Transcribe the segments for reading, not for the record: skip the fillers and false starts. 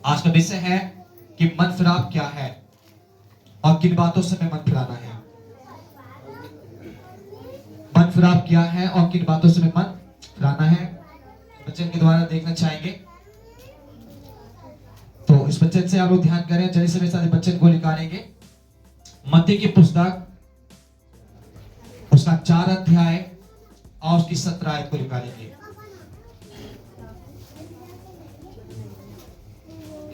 आज का विषय है कि मन फिराव क्या है और किन बातों से हमें मन फिराना है। मन फिराव क्या है और किन बातों से हमें मन फिराना है, वचन के द्वारा देखना चाहेंगे। तो इस वचन से आप लोग ध्यान करें, चलिए से मेरे साथ वचन को निकालेंगे। मत्ती की पुस्तक उसका 4 अध्याय और उसकी 17 आयत को निकालेंगे।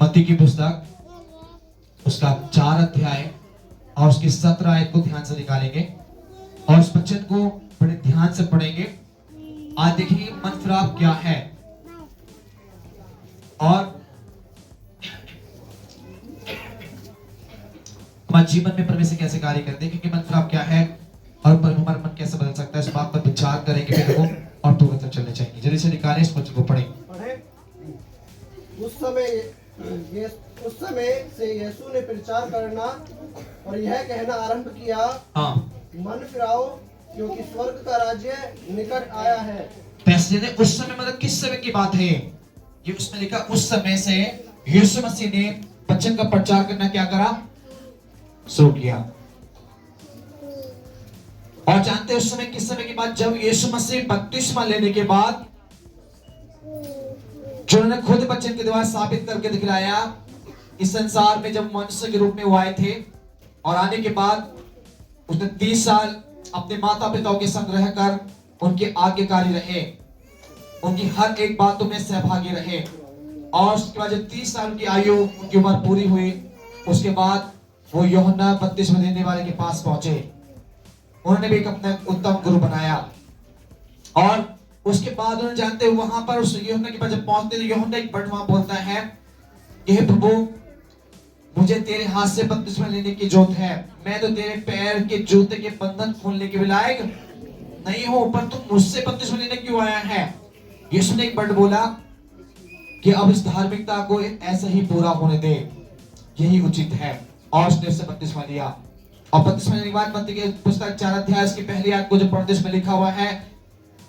मत्ती की पुस्तक उसका 4 अध्याय और उसकी 17 आयत को ध्यान से निकालेंगे और इस वचन को बड़े ध्यान से पढ़ेंगे। आज देखिए मन फिराव क्या है और हमारे जीवन में परमेश्वर कैसे कार्य करते हैं, क्योंकि मन फिराव क्या है और हमारा मन कैसे बदल सकता है, इस बात पर विचार करेंगे फिर वो और दो तक चलने चाहिए। जल्दी से निकालें, इस वचन को पढ़ें। उस समय से यीशु ने प्रचार करना और यह कहना आरंभ किया, हाँ, मन फिराओ क्योंकि स्वर्ग का राज्य निकट आया है। पैसे ने उस समय मतलब किस समय की बात है ये उसमें लिखा। उस समय से यीशु मसीह ने वचन का प्रचार करना क्या करा, शुरू किया। और जानते हैं उस समय किस समय की बात, जब यीशु मसीह बपतिस्मा लेने के बाद जो उन्होंने खुद वचन के द्वारा साबित करके दिखलाया, इस संसार में जब मनुष्य के रूप में वो आए थे और आने के बाद उसने 30 साल अपने माता पिताओं के संग रहकर उनके आज्ञाकारी रहे, उनकी हर एक बातों में सहभागी रहे। और उसके बाद जब 30 साल की आयु उनकी उम्र पूरी हुई, उसके बाद वो यूहन्ना बपतिस्मा देने वाले के पास पहुंचे। उन्होंने भी एक अपना उत्तम गुरु बनाया और उसके बाद उन्होंने जानते हुए वहां पर उस यूहन्ना के पास जब पहुंचते हैं, यूहन्ना एक बड़ा वहां बोलता है, हे प्रभु मुझे तेरे हाथ से बपतिस्मा लेने की जरूरत है, मैं तो तेरे पैर के जूते के बंधन खोलने के लायक नहीं हूं, पर तुम मुझसे बपतिस्मा लेने क्यों आया है। यीशु ने एक वर्ड बोला कि अब इस धार्मिकता को ऐसा ही पूरा होने दे, यही उचित है। और उसने उससे बपतिस्मा लिया और बपतिस्मा लेने के बाद मत्ती के पुस्तक 4 अध्याय की पहली आयत को जो पढ़ते इसमें लिखा हुआ है,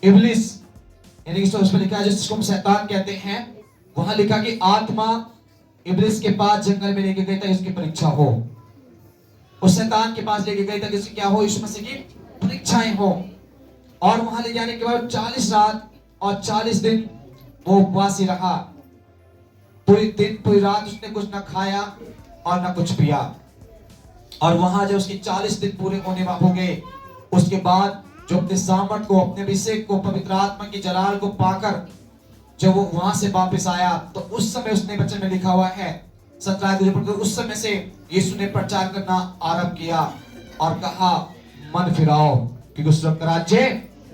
इब्लिस यानी कि उसमें लिखा है जिसको हम शैतान कहते हैं, वहां लिखा कि आत्मा इब्लिस के पास जंगल में लेके गई था इसकी परीक्षा हो। उस शैतान के पास लेके गई था जिसकी क्या हो, यीशु मसीह की परीक्षाएं हो। और वहां ले जाने के बाद 40 रात और 40 दिन वो उपवासी रहा। पूरी दिन पूरी रात उसने कुछ ना खाया और ना कुछ पिया। और वहां जब उसके 40 दिन पूरे होने हो गए, उसके बाद जो अपने सामर्थ को, अपने अभिषेक को, पवित्र आत्मा की जलाल को पाकर जब वो वहां से वापस आया, तो उस समय उसने वचन में लिखा हुआ है 17 उस समय से यीशु ने प्रचार करना आरंभ किया और कहा मन फिराओ क्योंकि स्वर्ग का राज्य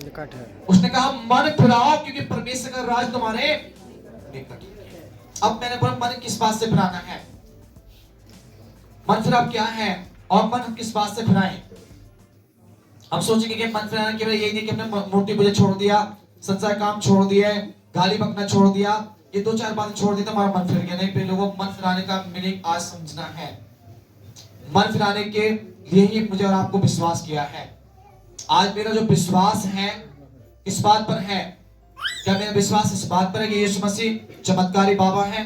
निकट है। उसने कहा मन फिराओ क्योंकि परमेश्वर का राज तुम्हारे निकट है। अब मैंने बोला मन किस बात से फिराना है, मन फिराव क्या है और मन किस बात से फिराएं। हम सोचेंगे कि मन फिराना केवल यही नहीं कि हमने मूर्ति पूजा छोड़ दिया, संसार काम छोड़ दिया, गाली बकना छोड़ दिया, ये 2-4 बातें छोड़ दी तो हमारा मन फिर गया। नहीं, फिर लोगों मन फिराने का मीनिंग आज समझना है। मन फिराने के लिए ही मुझे और आपको विश्वास किया है। आज मेरा जो विश्वास है इस बात पर है, क्या मेरा विश्वास इस बात पर है कि यीशु मसीह चमत्कारी बाबा है,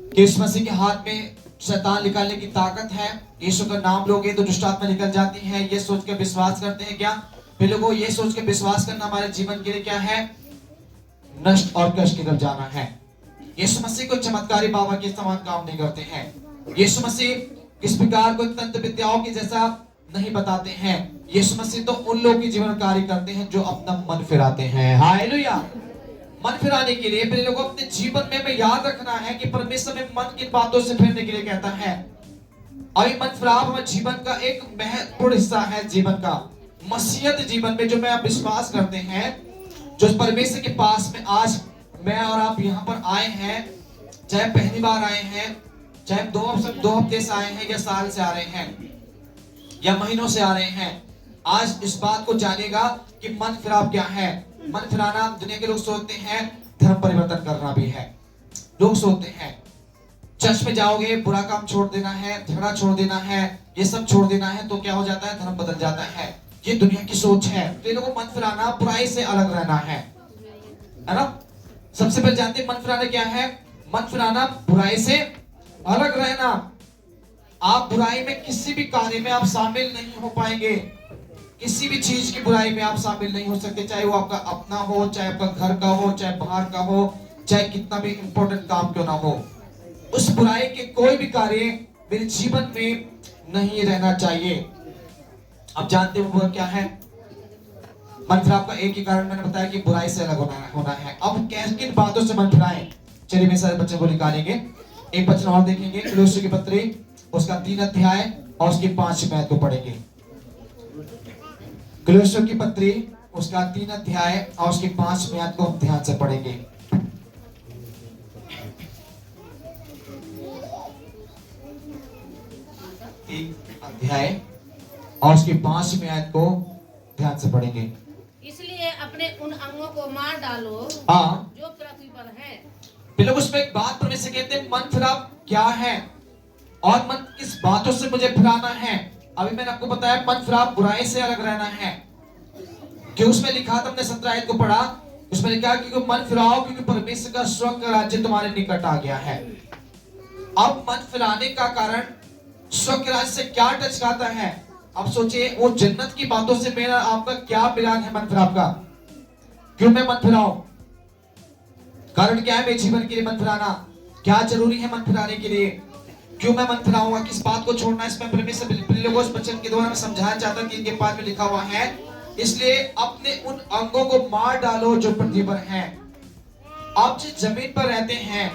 कि यीशु मसीह के हाथ में शैतान निकालने की ताकत है, यीशु का नाम लोगे तो दुष्ट आत्मा निकल जाती है, ये सोच के विश्वास करते हैं क्या? फिर लोगों ये सोच के विश्वास करना हमारे जीवन के लिए क्या है, नष्ट और कष्ट की तरफ जाना है। यीशु मसीह को चमत्कारी बाबा के समान काम नहीं करते हैं। यीशु मसीह इस प्रकार को तंत्र विद्याओं के जैसा नहीं बताते हैं। यीशु मसीह तो उन लोगों की जीवन कार्य करते हैं जो अपना मन फिराते हैं। हालेलुया। मन फिराने के लिए पहले लोगों अपने जीवन में हमें याद रखना है कि परमेश्वर में मन किन बातों से फिरने के लिए कहता है। और ये मन फिराव हमारे जीवन का एक महत्वपूर्ण हिस्सा है, जीवन का मसीहत जीवन में जो मैं आप विश्वास करते हैं, जो परमेश्वर के पास में आज मैं और आप यहाँ पर आए हैं, चाहे पहली बार आए हैं, चाहे 2 हफ्ते से आए हैं या साल से आ रहे हैं या महीनों से आ रहे हैं, आज इस बात को जानेगा कि मन फिराव क्या है। मन फिराना दुनिया के लोग सोचते हैं धर्म परिवर्तन करना भी है। लोग सोचते हैं चर्च में जाओगे बुरा काम छोड़ देना है, झगड़ा छोड़ देना है, ये सब छोड़ देना है तो क्या हो जाता है, धर्म बदल जाता है। ये दुनिया की सोच है। तो ये लोगों को मन फिराना बुराई से अलग रहना है ना। सबसे पहले जानते हैं मन फिराना क्या है। मन फिराना, बुराई से अलग रहना। आप बुराई में किसी भी कार्य में आप शामिल नहीं हो पाएंगे। किसी भी चीज की बुराई में आप शामिल नहीं हो सकते, चाहे वो आपका अपना हो, चाहे आपका घर का हो, चाहे बाहर का हो, चाहे कितना भी इंपॉर्टेंट काम क्यों ना हो। उस बुराई के कोई भी कार्य मेरे जीवन में नहीं रहना चाहिए। आप जानते हो वो क्या है? मन फिराव का एक ही कारण मैंने बताया कि बुराई से अलग होना है। अब किन बातों से मन फिराएं? चलिए मेरे सारे बच्चों को निकालेंगे। एक वचन और देखेंगे, कुलुस्सियों की पत्री उसका 3 अध्याय और उसकी 5 आयत को पढ़ेंगे। कुलुस्सियों की पत्री उसका 3 अध्याय और उसकी 5 आयत को हम ध्यान से पढ़ेंगे। 3 अध्याय और उसकी 5 आयत को ध्यान से पढ़ेंगे। इसलिए अपने उन अंगों को मार डालो हाँ, जो पृथ्वी पर है। लोग उसमें एक बात परमेश्वर कहते हैं, मन फिराव क्या है और मन किस बातों से मुझे फिराना है। अभी मैंने आपको बताया मन फिराव बुराई से अलग रहना है। कि उसमें लिखा था, हमने 17 आयत को पढ़ा, उसमें लिखा कि मन फिराओ क्योंकि परमेश्वर का स्वर्ग का राज्य तुम्हारे निकट आ गया है। अब मन फिराने का कारण स्वर्ग के राज्य से क्या टच खाता है? अब सोचिए, वो जन्नत की बातों से मेरा आपका क्या मिलान है मन फिराव का? क्यों मैं मन फिराऊं? कारण क्या है मेरे जीवन के लिए मन फिराना? क्या जरूरी है मन फिराने के लिए? क्यों मैं मन फिराऊंगा? किस बात को छोड़ना? इसमें परमेश्वर लोगों इस वचन के द्वारा मैं समझाना चाहता हूं कि इनके पास में लिखा हुआ है, इसलिए अपने उन अंगों को मार डालो जो पृथ्वी पर हैं। आप जिस जमीन पर रहते हैं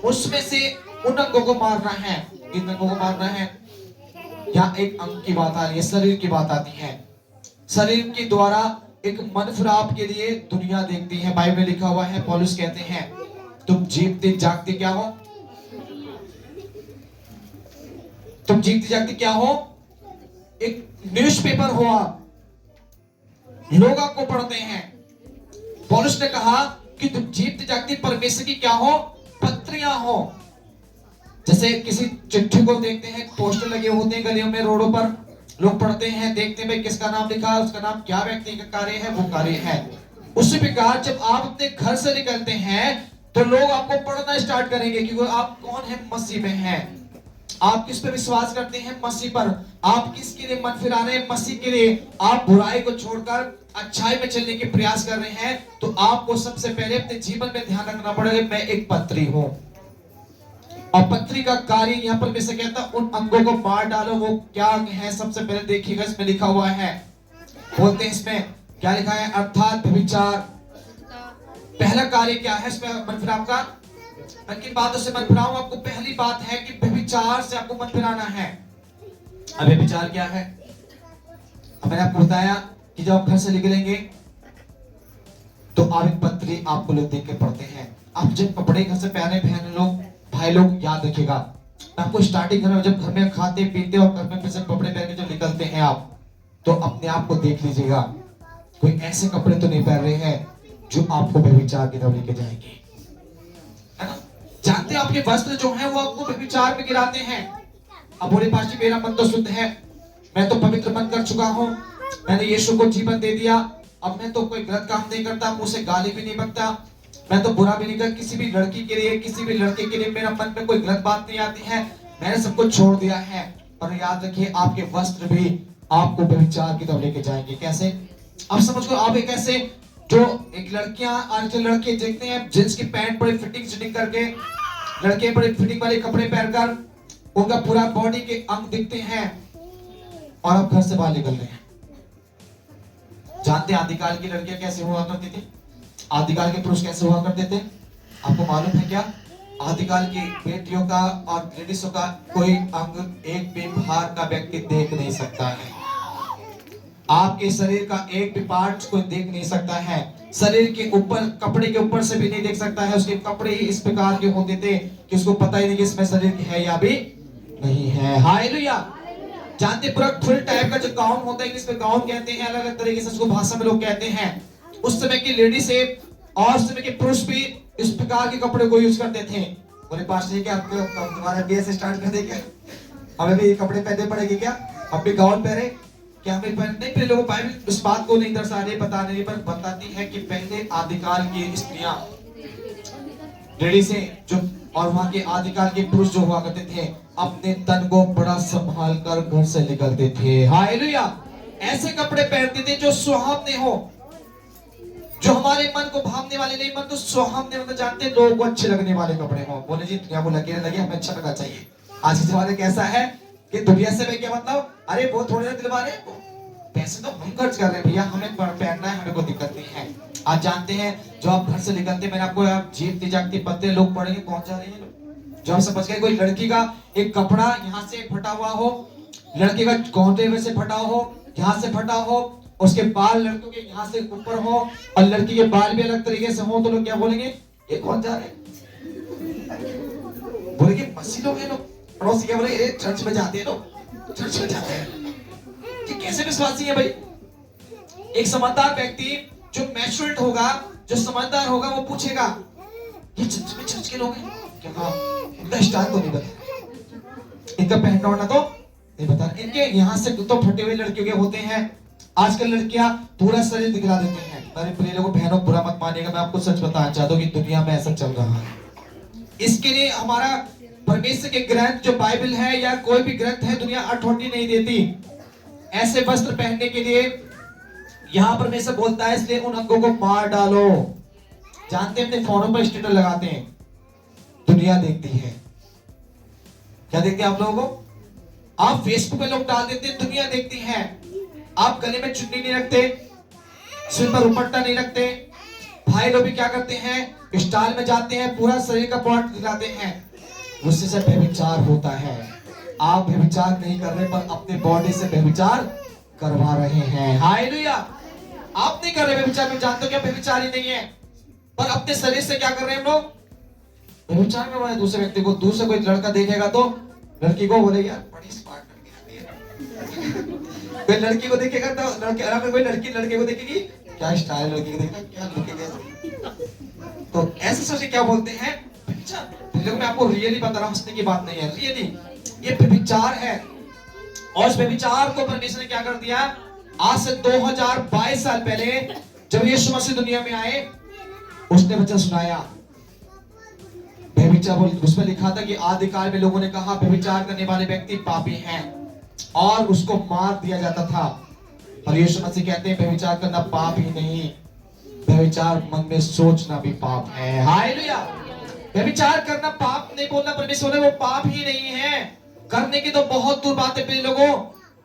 उसमें से उन अंगों को मारना है। किन अंगों को मारना है? यहाँ एक अंग की बात आ रही है, शरीर की बात आती है। शरीर के द्वारा एक मन फिराव के लिए दुनिया देखती है। बाइबल में लिखा हुआ है, पौलुस कहते हैं तुम जीतते जागते क्या हो? तुम जीतते जागते क्या हो? एक न्यूज़पेपर हो आप, लोग आपको पढ़ते हैं। पौलुस ने कहा कि तुम जीतते जागते परमेश्वर की क्या हो? पत्रियां हो। जैसे किसी चिट्ठी को देखते हैं, पोस्टर लगे होते हैं गलियों में, रोडों पर, लोग पढ़ते हैं, देखते हैं किसका नाम लिखा है, उसका नाम क्या व्यक्ति का कार्य है, वो कार्य है। उसी प्रकार जब आप अपने घर से निकलते हैं तो लोग आपको पढ़ना स्टार्ट करेंगे कि आप कौन है, मसीह में हैं। आप किस पे विश्वास करते हैं? मसीह पर। आप किसके लिए मन फिरा रहे हैं? मसीह के लिए। आप बुराई को छोड़कर अच्छाई में चलने के प्रयास कर रहे हैं, तो आपको सबसे पहले अपने जीवन में ध्यान रखना पड़ेगा, मैं एक पत्री हूं। और पत्री का कार्य यहाँ पर मैं से कहता उन अंगों को मार डालो। वो क्या अंग है? सबसे पहले देखिएगा, इसमें लिखा हुआ है, बोलते हैं इसमें क्या लिखा है? अर्थात व्यभिचार। पहला कार्य क्या है इसमें मन फिराव का? किन बातों से मन फिराऊं? आपको पहली बात है कि व्यभिचार से आपको मन फिराना है। अब व्यभिचार क्या है? अब मैंने आपको बताया कि जब आप घर से निकलेंगे तो आप एक पत्री आपको लोग देख के पढ़ते हैं। आप जब कपड़े घर से पहने लोग, भाई लोग याद रखिएगा, आपको स्टार्टिंग में जब घर में खाते पीते और घर में से कपड़े पहन के जब निकलते हैं आप, तो अपने आप को देख लीजिएगा, कोई ऐसे कपड़े तो नहीं पहन रहे हैं जो आपको व्यभिचार की तरफ लेके जाएंगे, है ना? जानते हैं आपके वस्त्र जो हैं वो आपको व्यभिचार में गिराते हैं। अब बोले पास जी मेरा मन तो शुद्ध है, मैं तो पवित्र मन कर चुका हूँ, मैंने यीशु को जीवन दे दिया, अब मैं तो कोई गलत काम नहीं करता, मुंह से गाली भी नहीं बकता, मैं तो बुरा भी नहीं करता, किसी भी लड़की के लिए, किसी भी लड़के के लिए मेरा मन में कोई गलत बात नहीं आती है, मैंने सब कुछ छोड़ दिया है। पर याद रखिए आपके वस्त्र भी आपको व्यभिचार की तरफ लेके जाएंगे। कैसे? अब समझ लो, आप एक ऐसे जो एक लड़कियां आजकल लड़के देखते हैं जींस की पैंट बड़ी फिटिंग करके, लड़के बड़े फिटिंग वाले कपड़े पहनकर उनका पूरा बॉडी के अंग दिखते हैं और अब घर से बाहर निकल रहे हैं। जानते हैं आदिकाल की लड़कियां कैसे हुआ करती थी? आदिकाल के पुरुष कैसे हुआ करते थे? आपको मालूम है क्या? आदिकाल की बेटियों का और लेडीजों का कोई अंग एक भी बाहर का व्यक्ति देख नहीं सकता है। आपके शरीर का एक भी पार्ट कोई देख नहीं सकता है। शरीर के ऊपर, कपड़े के ऊपर से भी नहीं देख सकता है। उसके कपड़े ही इस प्रकार के होते थे कि उसको पता ही नहीं कि इसमें शरीर है या भी नहीं है। हालेलुया। जानते पूरा फुल टाइप का जो गाउन होता है, इंग्लिश में गाउन कहते हैं, अलग अलग तरीके से उसको भाषा में लोग कहते हैं। उस समय की लेडी से और उस समय के पुरुष भी इस प्रकार के कपड़े को यूज करते थे। बोले पास क्या तुम्हारा भी ऐसे स्टार्ट कर दे क्या? हमें भी कपड़े पहनने पड़ेंगे क्या? अब भी गाउन पहने क्या? हमें नहीं? पहले लोग बाइबल इस बात को नहीं दर्शा रही, बता रही, पर बताती है कि पहले आदिकाल की स्त्रियां लेडी से जो और वहां के आदिकाल के पुरुष जो हुआ करते थे अपने तन को बड़ा संभाल कर घर से निकलते थे। हालेलुया। ऐसे कपड़े पहनते थे जो सुहावने हो, जो हमारे मन को भावने वाले नहीं, मन तो सुहावने, मतलब जानते हैं लोगों को अच्छे लगने वाले कपड़े हो। बोले जी दुनिया को लगे लगे हमें अच्छा लगना चाहिए। आज के जमाने कैसा है कि दुनिया से क्या मतलब, अरे वो थोड़े ना दिलवा रहे, पैसे तो हम खर्च कर रहे हैं भैया, हमें पहनना है, हमें कोई दिक्कत नहीं है। आज जानते हैं जो आप घर से निकलते, मैंने आपको आप जीपती जागती पत्ते लोग पढ़ेंगे पहुंच जा रही है। जो हम समझ गए कोई लड़की का एक कपड़ा यहाँ से फटा हुआ हो, लड़के का घोंटे में से फटा हो, यहाँ से फटा हो, उसके बाल लड़कों के यहाँ से ऊपर हो और लड़की के बाल भी अलग तरीके से हो, तो लोग क्या बोलेंगे, ये कौन जा रहे हैं, बोलेंगे मस्सी लोग हैं लोग। पड़ोसी क्या बोले, चर्च में जाते हैं लोग, चर्च में जाते हैं। ये कैसे विश्वासी है भाई। एक समझदार व्यक्ति जो मैच्योर्ड होगा, जो समझदार होगा, वो पूछेगा ये चर्च के लोग हैं क्या? हाँ, इनका स्टाइल तो नहीं बता, इनका पहनना ओढ़ना तो नहीं बता, इनके यहाँ से तो फटे हुए लड़कियों के होते हैं। आजकल लड़कियां पूरा शरीर दिखला देती हैं। मेरे प्रिय लोगों बहनों बुरा मत मानिएगा, मैं आपको सच बताना चाहता हूँ कि दुनिया में ऐसा चल रहा है। इसके लिए हमारा परमेश्वर के ग्रंथ जो बाइबल है या कोई भी ग्रंथ है, दुनिया अठौटी नहीं देती ऐसे वस्त्र पहनने के लिए। यहां परमेश्वर बोलता है इसलिए उन अंगों को मार डालो। जानते हैं अपने फोनों पर स्टिकर लगाते हैं, दुनिया देखती है। क्या देखते हैं आप लोगों को? आप फेसबुक पे लोग डाल देते हैं, दुनिया देखती है। आप गले में चुन्नी नहीं रखते, सिर पर दुपट्टा नहीं रखते। भाई लोग भी क्या करते हैं, स्टाइल में जाते हैं, पूरा शरीर का पार्ट दिखाते हैं, उससे से व्यभिचार होता है। आप व्यभिचार नहीं कर रहे पर अपने बॉडी से व्यभिचार करवा रहे हैं। हालेलुया। आप नहीं कर रहे व्यभिचार, में जानते हो क्या व्यभिचार ही नहीं है, पर अपने शरीर से क्या कर रहे हैं हम लोग, व्यभिचार करवा रहे हैं दूसरे व्यक्ति को। दूसरे कोई लड़का देखेगा तो लड़की को बोले यार बड़ी स्मार्ट लड़की है। कोई लड़की को देखेगा तो लड़के, कोई लड़की लड़के को देखेगी क्या स्टाइल, लड़की को देखेगा क्या लुक। तो ऐसे सोचे क्या बोलते हैं, अच्छा मैं आपको रियली बता रहा हूं, हंसने की बात नहीं है, रियली ये व्यभिचार है। और इस व्यभिचार को परमेश्वर ने क्या कर दिया, आज से 2022 साल पहले जब यीशु मसीह दुनिया में आए, उसने वचन सुनाया। व्यभिचार बोल, उसमें लिखा था कि आदिकाल में लोगों ने कहा व्यभिचार करने वाले व्यक्ति पापी हैं और उसको मार दिया जाता था। और यीशु मसीह कहते हैं व्यभिचार करना पाप ही नहीं, व्यभिचार मन में सोचना भी पाप है। हालेलुया। व्यभिचार करना पाप नहीं बोलना परमेश्वर ने, वो पाप ही नहीं है। करने की तो बहुत दूर बात है प्रिय लोगों।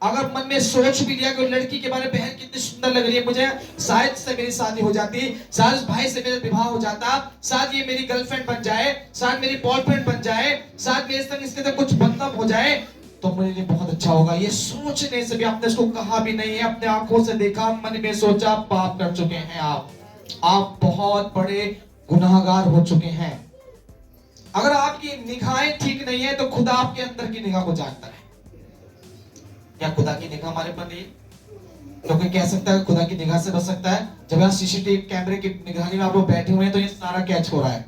अगर मन में सोच भी लिया कि लड़की के बारे में, बहन कितनी सुंदर लग रही है, मुझे शायद से मेरी शादी हो जाती, शायद भाई से मेरा विवाह हो जाता, शायद ये मेरी गर्लफ्रेंड बन जाए, शायद मेरी बॉयफ्रेंड बन जाए, शायद मेरे संग इसके तक कुछ बंधन हो जाए तो मेरे लिए बहुत अच्छा होगा। ये सोचने से भी आपने इसको कहा भी नहीं है, अपने आंखों से देखा, मन में सोचा, पाप कर चुके हैं आप बहुत बड़े गुनाहगार हो चुके हैं। अगर आपकी निगाहें ठीक नहीं है तो खुदा आपके अंदर की निगाह को जानता है। क्या खुदा की निगाह हमारे पर नहीं? क्योंकि कह सकता है खुदा की निगाह से बच सकता है जब यहाँ सीसीटीवी कैमरे की निगरानी में आप लोग बैठे हुए हैं तो ये सारा कैच हो रहा है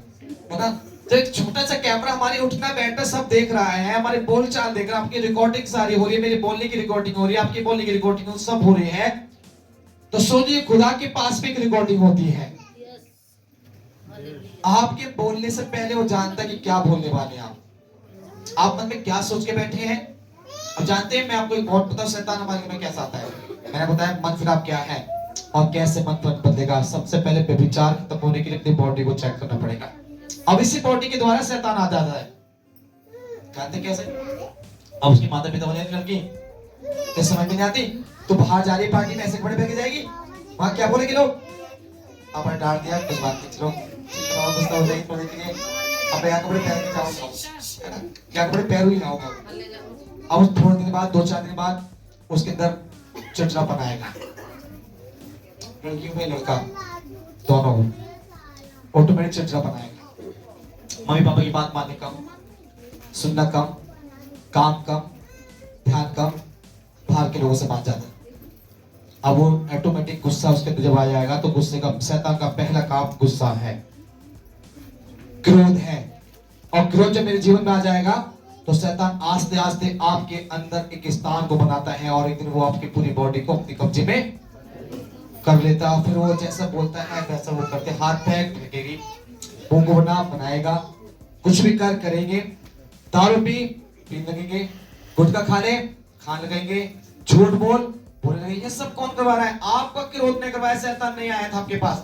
ना। तो एक छोटा सा कैमरा हमारी उठना बैठना सब देख रहा है, हमारे बोलचाल देख रहा है, आपकी रिकॉर्डिंग सारी हो रही है, मेरी बोलने की रिकॉर्डिंग हो रही है, आपकी बोलने की रिकॉर्डिंग सब हो रही है। तो सोचिए खुदा के पास भी एक रिकॉर्डिंग होती है। आपके बोलने से पहले वो जानता है कि क्या बोलने वाले आप मन में क्या सोच के बैठे हैं। अब जानते हैं, मैं आपको एक बहुत बताऊं शैतान हमारे में कैसा आता है। मैंने बताया मन फिर आप क्या है और कैसे मन बदलेगा। सबसे पहले व्यभिचार खत्म होने के लिए अपनी बॉडी को चेक करना पड़ेगा। अब इसी बॉडी के द्वारा शैतान आ जाता है। जानते कैसे? अब उसकी माता पिता बोले लड़की तो समझ में नहीं आती, तो बाहर जा रही पार्टी में ऐसे कपड़े पहन के जाएगी, वहां क्या बोलेंगे लोग, आपने डांट दिया कुछ बात नहीं, चलो गुस्सा हो जाएगी थोड़ी के लिए, अब यहाँ कपड़े पहन के जाओ, है ना, क्या कपड़े पहन ही जाओ। अब थोड़े दिन बाद, 2-4 दिन बाद उसके अंदर चिड़चिड़ापन आएगा। लड़की में लड़का दोनों ऑटोमेटिक चिड़चिड़ापन आएगा। मम्मी पापा की बात मानने कम, सुनना कम, काम कम, ध्यान कम, बाहर के लोगों से बात ज्यादा। अब वो ऑटोमेटिक गुस्सा उसके अंदर जब आ जाएगा तो गुस्से का, शैतान का पहला काम गुस्सा है, क्रोध है। और क्रोध जब मेरे जीवन में आ जाएगा तो शैतान आस्ते आस्ते आपके अंदर एक स्थान को बनाता है और एक दिन वो आपकी पूरी बॉडी को अपने कब्जे में कर लेता है। फिर वो जैसा बोलता है वैसा वो करते, हाथ पैर फेंकेगी, मुंह को बनाएगा, कुछ भी करेंगे, दारू पीने लगेंगे, गुटखा खाने लगेंगे, झूठ बोलने लगेंगे। ये सब कौन करवा रहा है? आपका क्रोध ने करवाया, शैतान नहीं आया था आपके पास।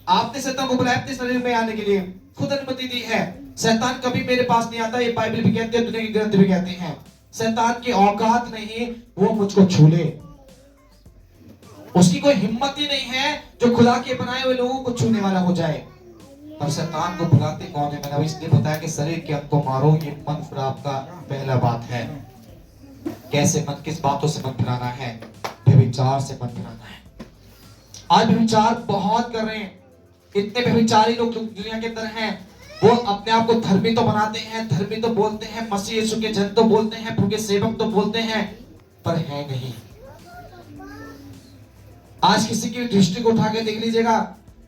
आपने शैतान को बुलाया अपने शरीर में आने के लिए, खुद अनुमति दी है। शैतान कभी मेरे पास नहीं आता, ये बाइबल भी कहते हैं, दुनिया के ग्रंथ भी कहते हैं। शैतान की औकात नहीं वो मुझको छू ले, उसकी कोई हिम्मत ही नहीं है जो खुदा के बनाए हुए लोगों को छूने वाला हो जाए। पर शैतान को बुलाते कौन है? मैंने इसलिए बताया कि शरीर के अंग को मारो, ये मन फिर आपका पहला बात है। कैसे मन, किस बातों से मन फिराना है? व्यभिचार से मन फिराना है। आज व्यभिचार बहुत कर रहे हैं, इतने व्यभिचारी लोग दुनिया के अंदर हैं। वो अपने आप को धर्मी तो बनाते हैं, धर्मी तो बोलते हैं, मसीह यीशु के जन तो बोलते हैं, प्रभु के सेवक तो बोलते हैं, पर है नहीं। आज किसी की दृष्टि को उठा के देख लीजिएगा,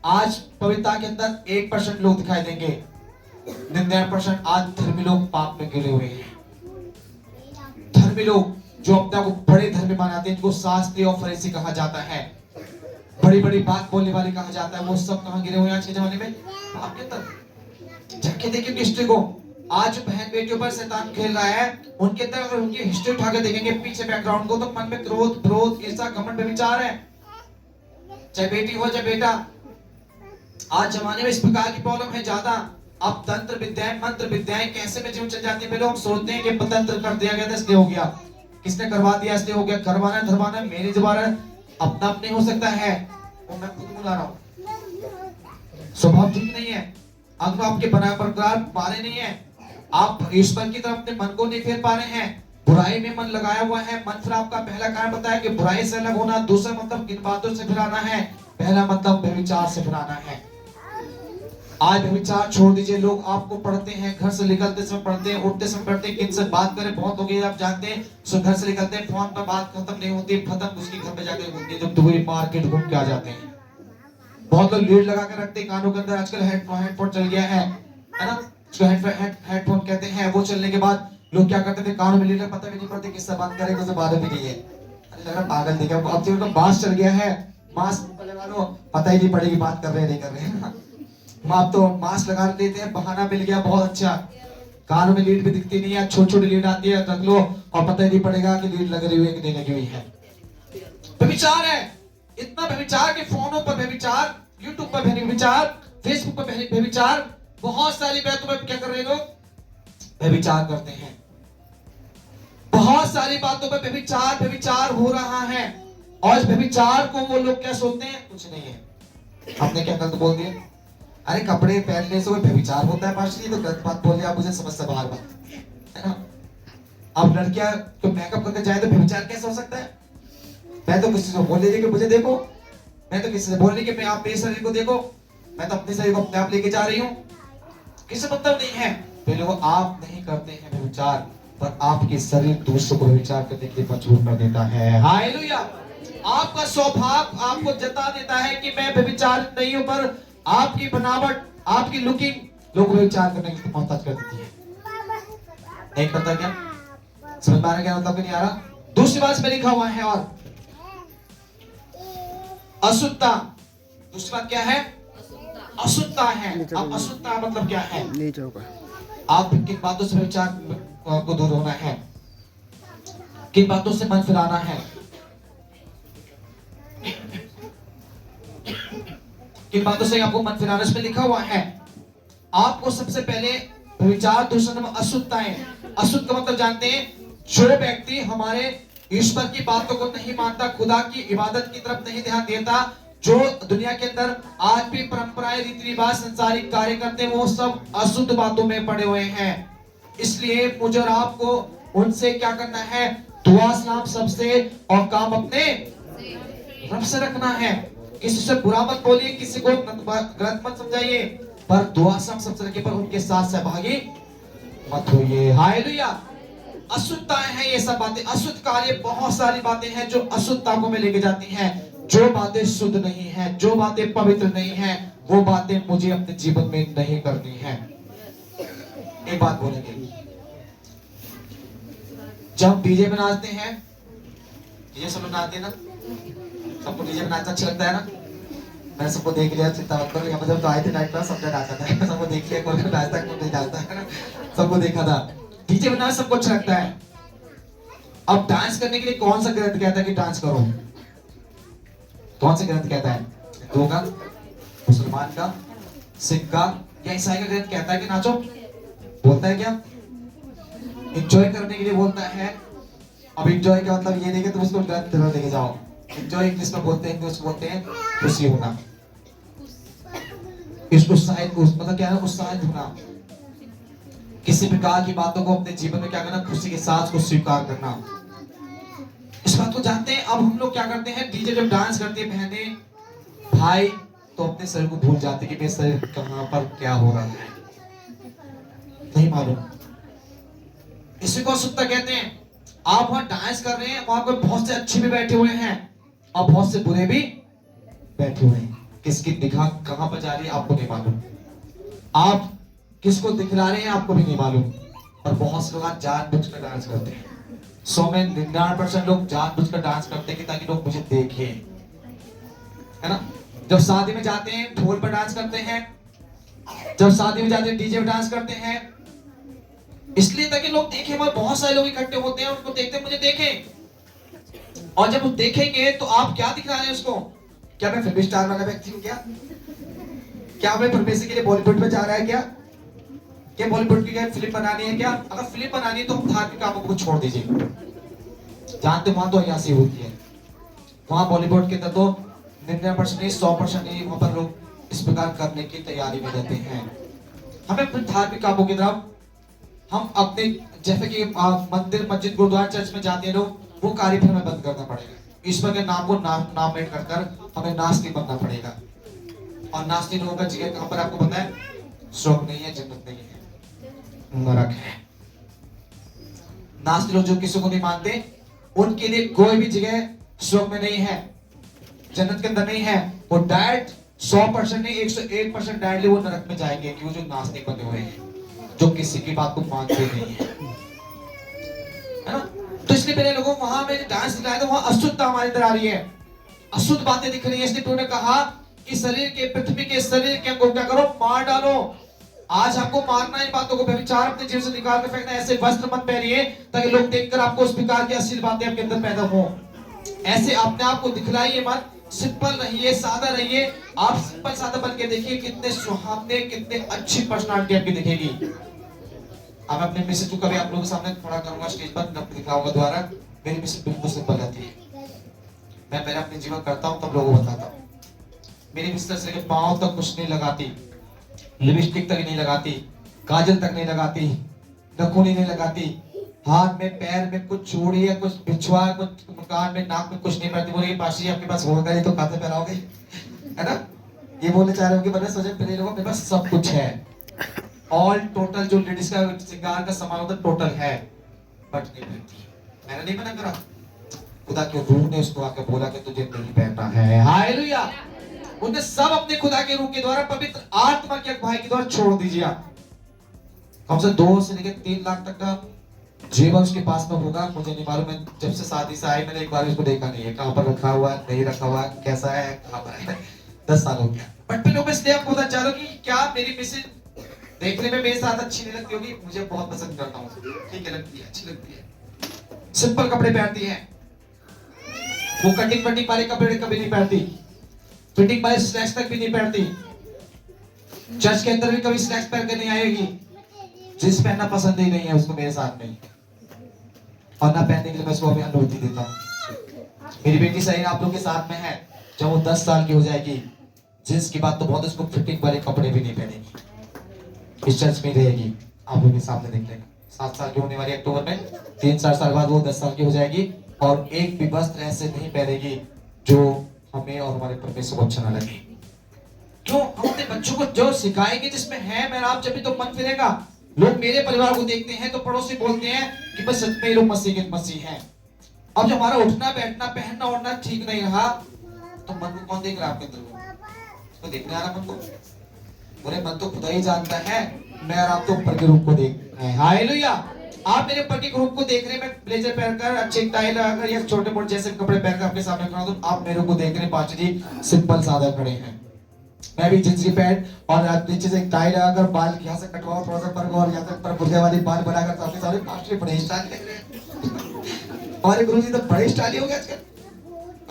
आज पवित्रता के अंदर 1% लोग दिखाई देंगे, 99% आज धर्मी लोग पाप में गिरे हुए हैं। धर्मी लोग जो अपने को बड़े धर्मी मानते हैं, जिनको शास्त्री और फरीसी कहा जाता है, बड़ी बड़ी बात बोलने वाले कहा जाता है, वो सब कहां गिरे हुए हैं आज के जमाने में? पाप के अंदर। जाके देखिए हिस्ट्री को, आज बहन बेटियों पर शैतान खेल रहा है, उनके अंदर अगर उनकी हिस्ट्री उठा के देखेंगे पीछे बैकग्राउंड को, तो मन में क्रोध, विरोध, ईर्ष्या, घमंड, व्यभिचार है। चाहे बेटी हो चाहे बेटा, आज जमाने में इस प्रकार की प्रॉब्लम है ज्यादा। अब तंत्र विद्याएं, मंत्र विद्याएं कैसे में जीवन चल जाती है। लोग सोचते हैं कि तंत्र कर दिया गया था इसलिए हो गया, किसने करवा दिया इसलिए हो गया, करवाना धरवाना मेरी जबान अपना अपने हो सकता है, वो मैं खुद बुला रहा हूं। स्वभाव ठीक नहीं है, अंग आपके बना प्रकार पारे नहीं है, आप ईश्वर की तरफ अपने मन को नहीं फेर पा रहे हैं, बुराई में मन लगाया हुआ है। मन फिर आपका पहला कारण बताया कि बुराई से अलग होना, दूसरा मतलब किन बातों से फिराना है, पहला मतलब व्यभिचार से फिराना है। आज व्यभिचार छोड़ दीजिए। लोग आपको पढ़ते हैं, घर से निकलते समय पढ़ते हैं, उठते समय पढ़ते हैं, किन से बात करें बहुत हो गई आप जानते हैं। सो घर से निकलते हैं, फोन पर बात खत्म नहीं होती, खत्म उसकी घर पे जाकर घूमती है, जब पूरी मार्केट घूम के आ जाते हैं। बहुत लोग लीड लगा के रखते हैं कानों के अंदर, आजकल हेडफोन चल गया है ना, उसको हेडफोन कहते हैं। वो चलने के बाद लोग क्या करते थे, कानों में लीड, पता भी नहीं पड़ते किससे बात करें, किससे बात भी नहीं है। लगा पागल देखा, अब तो मास्क चल गया है, मास्क लगा लो, पता ही नहीं पड़ेगी बात कर रहे हैं नहीं कर रहे हैं। आप तो मास्क लगा लेते हैं, बहाना मिल गया बहुत अच्छा, कानों में लीड भी दिखती नहीं है, छोटी छोटी लीड आती है, रख लो और पता ही नहीं पड़ेगा कि लीड लग रही हुई है कि नहीं लगी हुई है। व्यभिचार है, इतना व्यभिचार के फोनों पर व्यभिचार, यूट्यूब पर व्यभिचार, फेसबुक पर व्यभिचार, बहुत सारी बातों पर क्या कर रहे लोग, व्यभिचार करते हैं। बहुत सारी बातों पर व्यभिचार हो रहा है। और व्यभिचार को वो लोग क्या सोचते हैं, कुछ नहीं है। आपने क्या गलत बोल दिया? अरे कपड़े पहनने से कोई व्यभिचार होता है पास्टर जी? तो गलत बात बोल दिया, आप मुझे समझ से बाहर बात है ना। अब लड़कियां तो मेकअप करके जाए तो व्यभिचार कैसे हो सकता है? मैं तो किसी से बोल लीजिए कि मुझे देखो, मैं तो किसी से बोल रही कि मैं आप मेरे शरीर को देखो, मैं तो अपने शरीर को अपने आप लेके जा रही हूँ, किसी मतलब नहीं है। पहले वो आप नहीं करते हैं व्यभिचार, पर आपके शरीर दूसरों को व्यभिचार करने के लिए मजबूर कर देता है। हालेलुया। आपका स्वभाव आपको जता देता है कि मैं व्यभिचार नहीं हूं, पर आपकी बनावट, आपकी लुकिंग लोग व्यभिचार करने की मोहताज कर देती है। नहीं करता क्या? समझ में आ रहा क्या मतलब? नहीं आ रहा? दूसरी बात में लिखा हुआ है, और अशुद्धता। दूसरी बात क्या है? अशुद्धता है। अब अशुद्धता मतलब क्या है? आप किन बातों से व्यभिचार को दूर होना है, किन बातों से मन फिराना है, किन बातों से आपको मन फिराना, इसमें लिखा हुआ है। आपको सबसे पहले व्यभिचार, दूसरा नंबर अशुद्धताएं। अशुद्ध का मतलब जानते हैं, जो व्यक्ति हमारे ईश्वर की बातों को नहीं मानता, खुदा की इबादत की तरफ नहीं ध्यान देता, जो दुनिया के अंदर आज भी परंपराएं, रीति रिवाज, संसारिक कार्य करते हैं, वो सब अशुद्ध बातों में पड़े हुए हैं। इसलिए मुझे और आपको उनसे क्या करना है? दुआ सलाम सबसे, और काम अपने रब से रखना है। किसी से बुरा मत बोलिए, किसी को गलत मत समझाइए, पर दुआ सलाम सबसे रखिए, पर उनके साथ सहभागी मत होइए। हालेलुया। अशुद्धताएं हैं ये सब बातें, अशुद्ध कार्य, बहुत सारी बातें हैं जो अशुद्धता को में लेके जाती हैं। जो बातें शुद्ध नहीं है, जो बातें पवित्र नहीं है, वो बातें मुझे अपने जीवन में नहीं करनी है। एक बात बोलेंगे, जब डीजे में नाचते हैं, डीजे सब लोग नाचते हैं ना, सबको डीजे में नाचना अच्छा लगता है ना, मैंने सबको देख लिया, चिंता मत करो, यहाँ पर जब तो आए थे नाइट क्लास सबने डांटा था, सबको देख लिया, कोई डांटता है कोई नहीं डांटता है ना, सबको देखा था। डीजे बनाना सबको अच्छा लगता है। अब डांस करने के लिए कौन सा ग्रंथ कहता है कि डांस करो? कौन सा ग्रंथ कहता है? हिंदुओं का, मुसलमान का, सिख का या ईसाई का ग्रंथ कहता है कि नाचो? बोलता है क्या? एंजॉय करने के लिए बोलता है। अब एंजॉय का मतलब ये नहीं कि तुम उसको ग्रंथ तरह लेके जाओ। एंजॉय इंग्लिश में बोलते हैं, इंग्लिश बोलते हैं खुशी होना, इसको उत्साहित, मतलब क्या है, उत्साहित होना, किसी प्रकार की बातों को अपने जीवन में क्या करना, खुशी के साथ उसको स्वीकार करना। इस बात को जानते हैं। अब हम लोग क्या करते हैं, डीजे जब डांस करती है बहनें भाई, तो अपने शरीर को भूल जाते कि मेरे शरीर कहां पर क्या हो रहा है, नहीं मालूम। इसी को अशुद्धता कहते हैं। आप वहां डांस कर रहे हैं, वहां पर बहुत से अच्छे भी बैठे हुए हैं और बहुत से बुरे भी बैठे हुए हैं। किसकी निगाह कहां पर जा रही है आपको नहीं मालूम, आप किसको दिखला रहे हैं आपको भी नहीं मालूम। और बहुत से लोग जानबूझकर डांस करते हैं। 100 में 99% लोग जानबूझकर डांस करते हैं कि ताकि लोग मुझे देखें, है ना। जब शादी में जाते हैं ढोल पर डांस करते हैं, जब शादी में जाते हैं डीजे पर डांस करते हैं, इसलिए ताकि लोग देखें। वहां बहुत सारे लोग इकट्ठे होते हैं, उनको देखते मुझे देखें। और जब वो देखेंगे तो आप क्या दिखा रहे हैं उसको? क्या मैं फिल्म स्टार वाला व्यक्ति हूं? क्या मैं परमेश्वर के लिए बॉलीवुड में जा रहा है? क्या बॉलीवुड की फिल्म बनानी है? क्या अगर फिल्म बनानी है तो हम धार्मिक कामों को छोड़ दीजिए। जानते वहां तो अयासी होती है, वहां बॉलीवुड के अंदर तो 99% नहीं 100% नहीं, वहां पर लोग इस प्रकार करने की तैयारी में रहते हैं। हमें अपने धार्मिक कामों की तरफ, हम अपने जैसे कि मंदिर मस्जिद गुरुद्वारा चर्च में जाते हैं लोग, वो कार्य फिर हमें बंद करना पड़ेगा। ईश्वर के नाम को नामित कर हमें नास्तिक बनना पड़ेगा। और नास्तिक लोगों का जगह कहां पर आपको पता है? स्वर्ग नहीं है, जन्नत नहीं है, नरक है। नास्तिक लोग जो किसी को नहीं मानते, उनके लिए कोई भी जगह स्वर्ग में नहीं है, जन्नत के अंदर नहीं है। वो डायरेक्ट 100% नहीं 101% डायरेक्टली वो नरक में जाएंगे, कि वो जो नास्तिक बने हुए हैं, जो किसी की बात को मानते नहीं है, है ना। तो इसलिए पहले लोगों वहां में डांस दिखाया, तो वहां अशुद्धता हमारी अंदर आ रही है, अशुद्ध बातें दिख रही है। इसलिए उन्होंने कहा कि शरीर के, पृथ्वी के शरीर के अंगों क्या करो, मार डालो। आज आपको मारना इन बातों को, व्यभिचार अपने जीवन से निकाल के फेंकना। ऐसे वस्त्र मत पहनिए ताकि लोग देखकर आपको उस प्रकार की अश्लील बातें आपके अंदर पैदा हो। ऐसे अपने आप को दिखलाइए मत, सिंपल रहिए, सादा रहिए। आप सिंपल सादा बन के देखिए, कितने सुहावने, कितने अच्छी पर्सनालिटी आपकी दिखेगी। अब अपने मिसेज को कभी आप लोगों के सामने खड़ा करूंगा स्टेज पर, दिखाऊंगा द्वारा, मेरी मिसेज बिल्कुल सिंपल रहती है। मैं पहले अपने जीवन करता हूँ तब लोगों को बताता हूँ। मेरी मिसेज से पांव तक कुछ नहीं लगाती, लिपस्टिक तक नहीं लगाती, काजल तक नहीं लगाती, नखूनी नहीं लगाती, हाथ में पैर में कुछ चूड़ी या कुछ बिछुआ, कुछ कान में नाक में कुछ नहीं पहनती। बोले पाशी आपके पास होगा ही तो काते पहनाओगे, है ना। ये बोलने चाह रहे हो कि मैंने सोचा पहले लोगों मेरे पास सब कुछ है, ऑल टोटल जो लेडीज का श्रृंगार का सामान होता है टोटल है, बट नहीं पहनती। मैंने नहीं मना करा, खुदा के रूह ने उसको आके बोला कि तुझे नहीं पहनना है। हालेलुया। उन्हें सब अपने खुदा के रूह के द्वारा, पवित्र आत्मा के अगुवाई के द्वारा छोड़ दीजिए। कम से 2 से लेकर 3 लाख तक का जेवर उसके पास में होगा, मुझे नहीं मालूम। मैं जब से शादी से आई मैंने एक बार उसको देखा नहीं है, कहां पर रखा हुआ है, नहीं रखा हुआ है, कैसा है, कहां पर है। 10 साल हो गया। बट मैं लोग इसलिए आपको बताना चाह रहा हूं कि क्या मेरी मिसेज देखने में मेरे साथ अच्छी नहीं लगती होगी? मुझे बहुत पसंद करता हूँ, ठीक है, लगती है, अच्छी लगती है। सिंपल कपड़े पहनती है, वो कटिंग वटिंग वाले कपड़े कभी नहीं पहनती, फिटिंग वाले स्लैक्स तक भी नहीं पहनती। चर्च के अंदर भी कभी स्लैक्स पहन के नहीं आएगी। जींस पहनना पसंद ही नहीं है उसको मेरे साथ में, और ना पहनने के लिए मैं उसको अभी अनुमति देता हूँ। मेरी बेटी सही आप लोग के साथ में है, जब वो 10 साल की हो जाएगी, जींस की बात तो बहुत, उसको फिटिंग वाले कपड़े भी नहीं पहनेगी, इस चर्च में रहेगी। आप लोग के सामने देख लेंगे, 7 साल की होने वाली अक्टूबर में, 3-4 साल बाद वो 10 साल की हो जाएगी, और एक भी वस्त्र ऐसे नहीं पहनेगी जो हमें और हमारे परमेश्वर को अच्छा ना लगे। क्यों? हम अपने बच्चों को जो सिखाएंगे जिसमें है मेरा आप, जब भी तो मन फिरेगा। लोग मेरे परिवार को देखते हैं तो पड़ोसी बोलते हैं कि बस सच में ये लोग मसीह के मसीह हैं। अब जब हमारा उठना बैठना पहनना ओढ़ना ठीक नहीं रहा, तो मन को कौन देख रहा है आपके अंदर? तो देखने आ रहा मन को? बोले मन तो खुदा ही जानता है, मैं और आप तो ऊपर के रूप को देख रहे हैं। हालेलुया। आप मेरे ऊपर के ग्रुप को देख रहे हैं, मैं ब्लेजर पहनकर, अच्छे टाई लगाकर या छोटे मोटे जैसे कपड़े पहनकर आपके सामने खड़ा हूं, तो आप मेरे को देख रहे हैं, पांच जी सिंपल सादा खड़े हैं। मैं भी जींस की पैंट और नीचे से एक टाई लगाकर बाल यहाँ से कटवाओ थोड़ा सा पर और यहाँ तक पर बुढ़े वाली बाल बनाकर सामने सारे पास्टर बड़े स्टाइल ले रहे हैं। हमारे गुरु जी तो बड़े स्टाइल हो गए आजकल।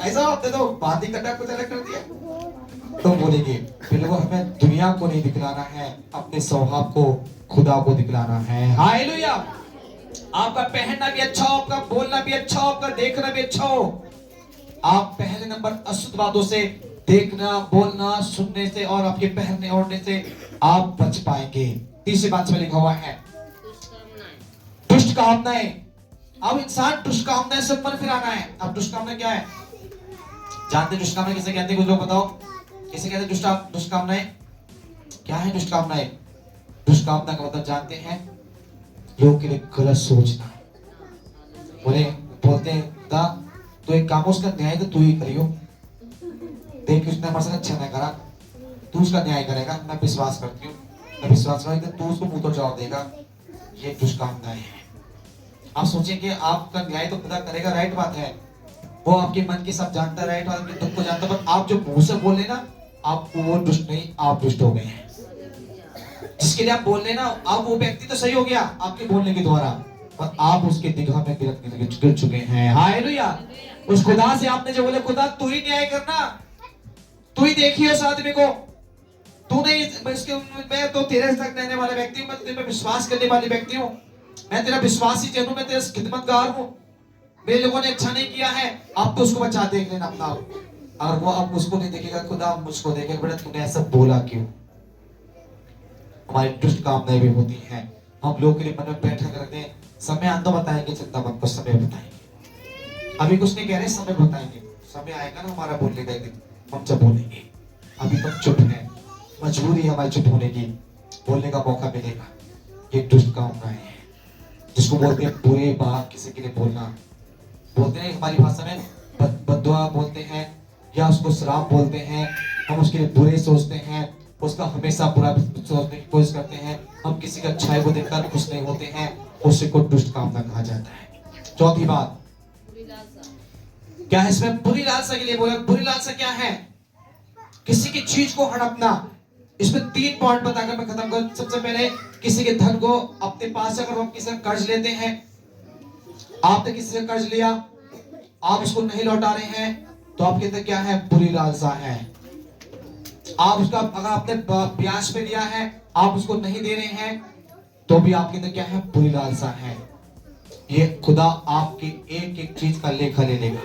ऐसा होते तो बात ही करना कुछ अलग कर दिया। तो बोलेंगे बिल्कुल हमें दुनिया को नहीं दिखलाना है, अपने स्वभाव को खुदा को दिखलाना है। हालेलुया। आपका पहनना भी अच्छा हो, आपका बोलना भी अच्छा हो, आपका देखना भी अच्छा हो। आप पहले नंबर अशुद्ध बातों से, देखना, बोलना, सुनने से और आपके पहनने ओढ़ने से आप बच पाएंगे। तीसरी बात में लिखा हुआ है दुष्ट कामनाएं। अब इंसान दुष्ट कामनाएं से मन फिराना है। अब दुष्ट कामना क्या है जानते? दुष्ट कामना किसे कहते हैं? कुछ लोग बताओ किसे कहते हैं दुष्ट कामनाएं? क्या है दुष्ट कामनाएं? दुष्ट कामना का मतलब जानते हैं? लोग के लिए गलत सोचना। बोलते हैं तो एक काम उसका न्याय तो तू ही करियो, देख उसने हमारे साथ अच्छा नहीं करा, तू उसका न्याय करेगा। मैं विश्वास करती हूँ, मैं विश्वास करती हूँ तू उसको मुंह तो जवाब देगा। ये दुष्कामनाएं है। आप सोचेंगे आपका न्याय तो खुदा करेगा, राइट बात है। वो आपके मन के सब जानता है, राइट, आपके दुख को जानता है। पर आप जो मुंह से बोले ना, आपको वो दुष्ट नहीं, आप दुष्ट हो गए हैं। जिसके लिए आप बोल रहे ना, आप वो व्यक्ति तो सही हो गया आपके बोलने के द्वारा, पर आप उसके दिखा में गिर चुके हैं। हालेलुया। उस खुदा से आपने जो बोले खुदा तू ही न्याय करना, तू ही देखिए उस आदमी को, तू नहीं मैं तो तेरे तक रहने वाला व्यक्ति हूँ, मैं तेरे पे विश्वास करने वाली व्यक्ति हूँ, मैं तेरा विश्वासी जन हूँ, मैं तेरा खिदमतगार हूँ। मेरे लोगों ने अच्छा नहीं किया है, आप तो उसको बचा देख लेना अपना। और वो अब उसको नहीं देखेगा, खुदा मुझको देखेगा, बेटा तूने ऐसा बोला क्यों। हमारी दुष्ट कामनाएं भी होती हैं। हम लोग के लिए मन में बैठा करते हैं, समय आंदो बताएंगे, चिंता मत करो, समय बताएंगे। अभी कुछ नहीं कह रहे, समय बताएंगे। समय आएगा ना हमारा बोलने का दिन, हम जब बोलेंगे। अभी तक चुप है, मजबूरी है हमारी चुप होने की, बोलने का मौका मिलेगा। ये दुष्ट कामनाएं हैं, जिसको बोलते हैं बुरे बात किसी के लिए बोलना। बोलते हैं हमारी भाषा में बद्दुआ बोलते हैं, या उसको श्राप बोलते हैं। हम उसके लिए बुरे सोचते हैं, उसका हमेशा बुरा सोचने की कोशिश करते हैं। हम किसी का अच्छाई को देखकर खुश नहीं होते हैं, उसी को दुष्ट कामना कहा जाता है। चौथी बात क्या है इसमें? बुरी लालसा के लिए बोला। बुरी लालसा क्या है? किसी की चीज को हड़पना। इसमें 3 पॉइंट बताकर मैं खत्म कर। सबसे पहले किसी के धन को अपने पास, अगर हम किसी का कर्ज लेते हैं, आपने किसी से कर्ज लिया, आप उसको नहीं लौटा रहे हैं, तो आपके अंदर क्या है? बुरी लालसा है। आप उसका अगर आपने ब्याज पे लिया है, आप उसको नहीं दे रहे हैं, तो भी आपके अंदर क्या है? बुरी लालसा है। ये खुदा आपकी एक एक चीज का लेखा ले लेगा।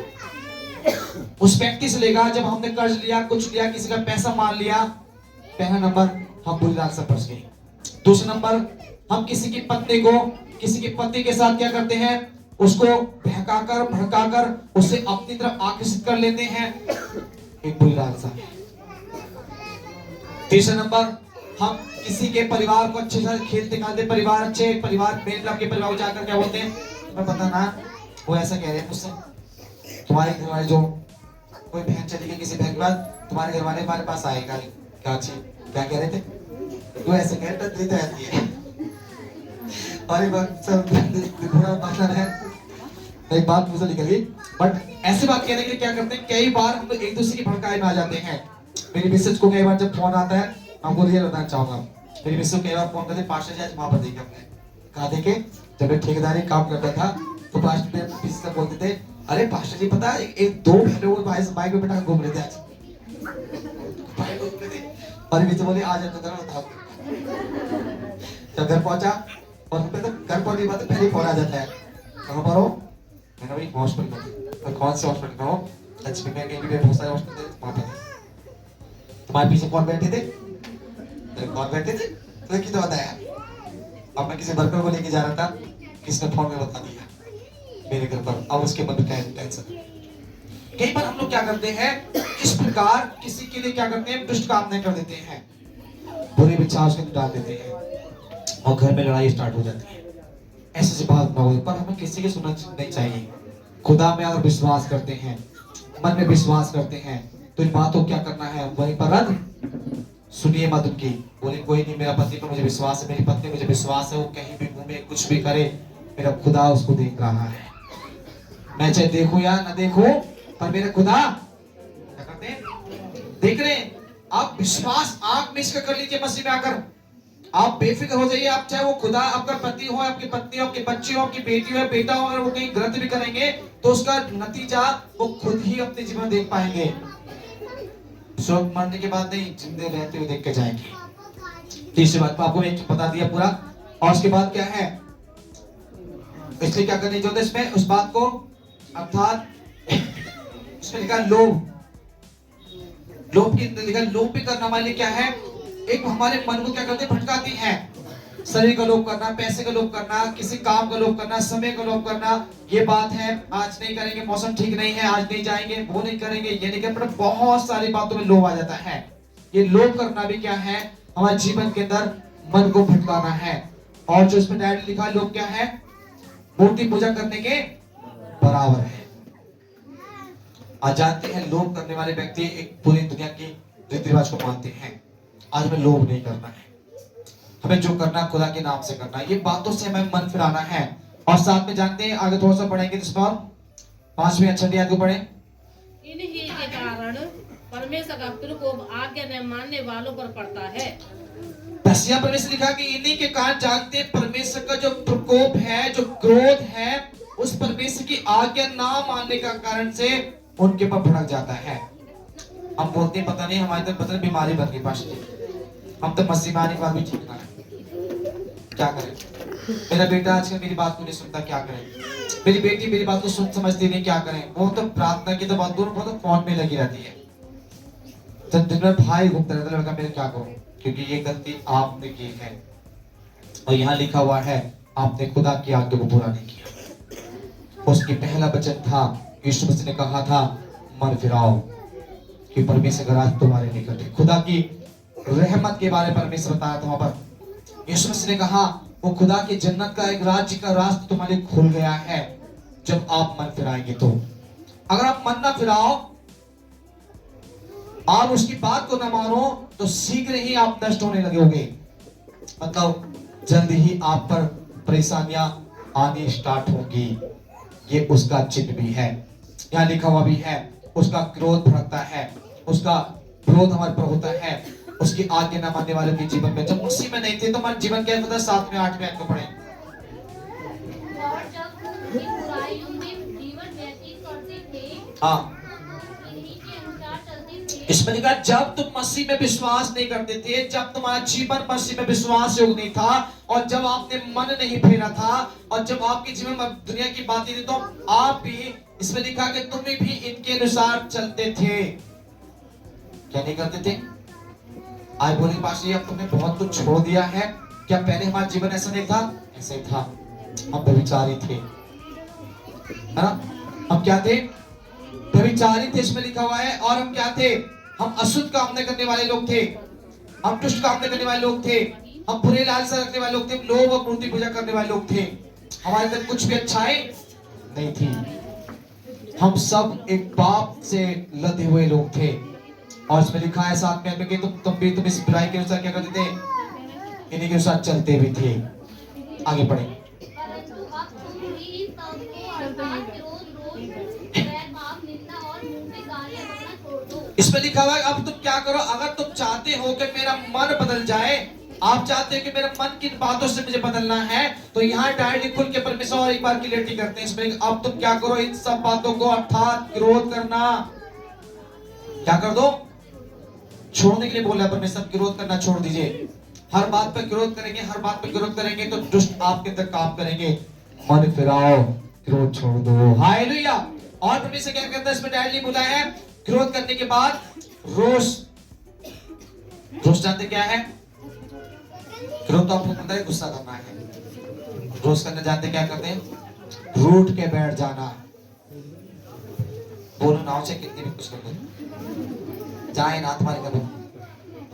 उस व्यक्ति से लेगा जब हमने कर्ज लिया, कुछ लिया, किसी का पैसा मान लिया। पहला नंबर, हम बुरी लालसा फंस गए। दूसरा नंबर, हम किसी की पत्नी को, किसी के पति के साथ क्या करते हैं? उसको बहकाकर भड़काकर उसे अपनी तरफ आकर्षित कर लेते हैं। एक बुरी लालसा है। तीसरा नंबर, हम किसी के परिवार को अच्छे से खेलते खाते परिवार, अच्छे परिवार, मेरे आपके परिवार को जाकर क्या बोलते हैं? मैं पता ना, वो ऐसा कह रहे हैं मुझसे, तुम्हारे घर वाले जो कोई बहन चली गई किसी बहन के बाद, तुम्हारे घर वाले हमारे पास आएगा। क्या अच्छी क्या कह रहे थे? वो ऐसे कह रहे थे और एक बात मुझे निकल गई। बट ऐसी बात कहने के लिए क्या करते हैं? कई बार हम लोग एक दूसरे की भड़काए में आ जाते हैं। मेरी मिसेज को कई बार जब फोन आता है, आपको रियल बताना चाहूंगा, मेरी मिसेज को कई बार फोन करते, पास्टर जी आज वहां पर देखे हमने कहा देखे, जब मैं ठेकेदारी काम करता था तो पास्टर से बोलते थे, अरे पास्टर जी पता है एक 2 घंटे वो बाइक पे बैठा घूम रहे थे आज, और नीचे बोले आज तो बताओ। जब घर पहुंचा और घर पहुंचने बाद पहले फोन आ जाता है, कहाँ पर हो? मैंने भाई हॉस्पिटल में। कौन से हॉस्पिटल में हो? लक्ष्मी में कहीं बहुत सारे हॉस्पिटल थे वहां पर। तुम्हारे पीछे कौन बैठे थे? कौन बैठे थे? तो कितना बताया? अब मैं किसी वर्कर को लेके जा रहा था, किसने फोन में बता दिया मेरे घर पर। अब उसके मन में टेंशन। कई बार हम लोग क्या करते हैं, इस प्रकार किसी के लिए क्या करते हैं? दुष्ट काम नहीं कर देते हैं, बुरे विचार उसके अंदर डाल देते हैं और घर में लड़ाई स्टार्ट हो जाती है। ऐसी बात ना हो, पर हमें किसी की सुनना नहीं चाहिए। खुदा में अगर विश्वास करते हैं, मन में विश्वास करते हैं, तो इन बातों को क्या करना है? वहीं पर रद्द सुनिए मत उनकी। बोले कोई नहीं, मेरा पति पर मुझे विश्वास है, मेरी पत्नी मुझे विश्वास है, वो कहीं भी घूमे कुछ भी करे, मेरा खुदा उसको देख रहा है। मैं चाहे देखूं या ना देखूं, पर मेरे खुदा क्या करते हैं? देख रहे हैं। आप विश्वास आंख में इसका कर लीजिए मसीह में आकर। आप बेफिक्र हो जाइए। आप चाहे वो खुदा आपका पति हो, आपकी पत्नी हो, आपके बच्चे हो, आपकी बेटी हो, बेटा हो, अगर वो कहीं गलत भी करेंगे तो उसका नतीजा वो खुद ही अपने जीवन में देख पाएंगे। स्वर्ग मरने के बाद नहीं, जिंदे रहते हुए देख के जाएंगे। तीसरी बात आपको मैं बता दिया पूरा। और उसके बाद क्या है, इसलिए क्या करनी चाहिए इसमें उस बात को, अर्थात उसमें लिखा लोभ। लोभ की लिखा, लोभ भी करना हमारे लिए क्या है, एक हमारे मन को क्या करते भटकाती है। शरीर का लोभ करना, पैसे का लोभ करना, किसी काम का लोभ करना, समय का लोभ करना। ये बात है आज नहीं करेंगे, मौसम ठीक नहीं है, आज नहीं जाएंगे, वो नहीं करेंगे, ये नहीं करेंगे, बहुत सारी बातों में लोभ आ जाता है। ये लोभ करना भी क्या है, हमारे जीवन के अंदर मन को भटकाना है। और जो इसमें डायरेक्ट लिखा लोभ क्या है, मूर्ति पूजा करने के बराबर है। आज जानते हैं लोभ करने वाले व्यक्ति एक पूरी दुनिया की रीति रिवाज को मानते हैं। आज हमें लोभ नहीं करना है, हमें जो करना खुदा के नाम से करना है। ये बातों से हमें मन फिराना है। और साथ में जानते हैं, आगे थोड़ा सा पढ़ेंगे इस बार 5वीं अध्याय को पढ़ें। इन्हीं के कारण परमेश्वर का प्रकोप आज्ञा न मानने वालों पर पड़ता है। बस यहाँ परमेश्वर लिखा कि इन्हीं के कारण जानते हैं परमेश्वर का जो प्रकोप है, जो क्रोध है, उस परमेश्वर की आज्ञा ना मानने का कारण से उनके पर भड़क जाता है। हम बोलते हैं पता नहीं हमारे तरफ पता नहीं बीमारी बन गई पास्टर जी, हम तो मसीह में आने के बाद भी ठीक ना है, क्या करें। मेरा बेटा आजकल मेरी बात को नहीं सुनता, क्या करें। मेरी बेटी मेरी बात को सुन समझती नहीं, क्या करें। वो तो प्रार्थना की तो बात दूर, वो तो फोन में लगी रहती है। तो दिन भर भाई घूमता रहता है, लड़का मेरे क्या करूं, क्योंकि ये गलती आपने की है। और यहाँ लिखा हुआ है आपने खुदा की आज्ञा को पूरा नहीं किया। उसकी पहला वचन था, यीशु मसीह ने कहा था मन फिराओ, कि परमेश्वर का राज तुम्हारे निकट है। खुदा की रहमत के बारे में परमेश्वर बताया था वहां पर। यीशु मसीह ने कहा वो खुदा की जन्नत का एक राज्य का रास्ता तुम्हारे लिए खुल गया है जब आप मन फिराएंगे। तो अगर आप मन ना फिराओ, आप उसकी बात को ना मानो, तो शीघ्र ही आप नष्ट होने लगोगे। मतलब जल्दी ही आप पर परेशानियां आनी स्टार्ट होंगी। ये उसका चिन्ह भी है, यहाँ लिखा हुआ भी है। उसका क्रोध भड़कता है, उसका विरोध हमारे पर होता है, उसकी आज्ञा न मानने वालों के जीवन में। जब उसी में नहीं थे तो हमारे जीवन क्या होता है। 7वें 8वें अध्याय को पढ़ें। और जब उनकी बुराइयों में जीवन व्यतीत करते थे, हाँ, इन्हीं के अनुसार चलते थे। इसमें लिखा जब तुम मसीह में विश्वास नहीं करते थे, जब तुम्हारा जीवन मसीह में विश्वास योग्य नहीं था, और जब आपने मन नहीं फेरा था, और जब आपके जीवन में दुनिया की बातें थी, तो आप भी, इसमें लिखा कि तुम भी इनके अनुसार चलते थे। क्या नहीं करते थे। आज बोले पास अब तुमने बहुत कुछ छोड़ दिया है। क्या पहले हमारा जीवन ऐसा नहीं था? ऐसे था। हम व्यभिचारी थे, है ना। हम क्या थे? व्यभिचारी थे, इसमें लिखा हुआ है। और हम क्या थे? हम अशुद्ध काम न करने वाले लोग थे, हम दुष्ट काम न करने वाले लोग थे, हम बुरे लालसा रखने वाले लोग थे, लोभ और मूर्ति पूजा करने वाले लोग थे। हमारे अंदर कुछ भी अच्छाई नहीं थी। हम सब एक पाप से लदे हुए लोग थे। और इसमें लिखा है 7वें में कि तुम इस बुराई के अनुसार क्या करते थे, इन्हीं के अनुसार चलते भी थे। आगे पढ़े। परंतु अब तुम ही सबको अर्थात क्रोध, रोष, वैर, पाप, निंदा और मुंह से गालियां बकना छोड़ दो। इसमें लिखा हुआ है अब तुम क्या करो। अगर तुम चाहते हो कि मेरा मन बदल जाए, आप चाहते हो कि मेरा मन किन बातों से मुझे बदलना है, तो यहाँ डायरेक्टली खुल के परमेश्वर और एक बार क्लियरिटी करते हैं। इसमें अब तुम क्या करो, इन सब बातों को अर्थात विरोध करना क्या कर दो, छोड़ने के लिए बोला है परमेश्वर। विरोध करना छोड़ दीजिए। हर बात पर विरोध करेंगे, हर बात पर विरोध करेंगे तो दुष्ट आपके अंदर काम करेंगे। मन फिराओ, विरोध छोड़ दो। हालेलुया। और परमेश्वर क्या करता है, इसमें डायरेक्टली बोला है विरोध करने के बाद रोष। रोष जानते क्या है? विरोध तो आपको पता है, गुस्सा करना है। रोष करना जानते क्या करते हैं? रूठ के बैठ जाना। बोलो नाव से कितनी भी कुछ कर दो, जाए ना तुम्हारे करो,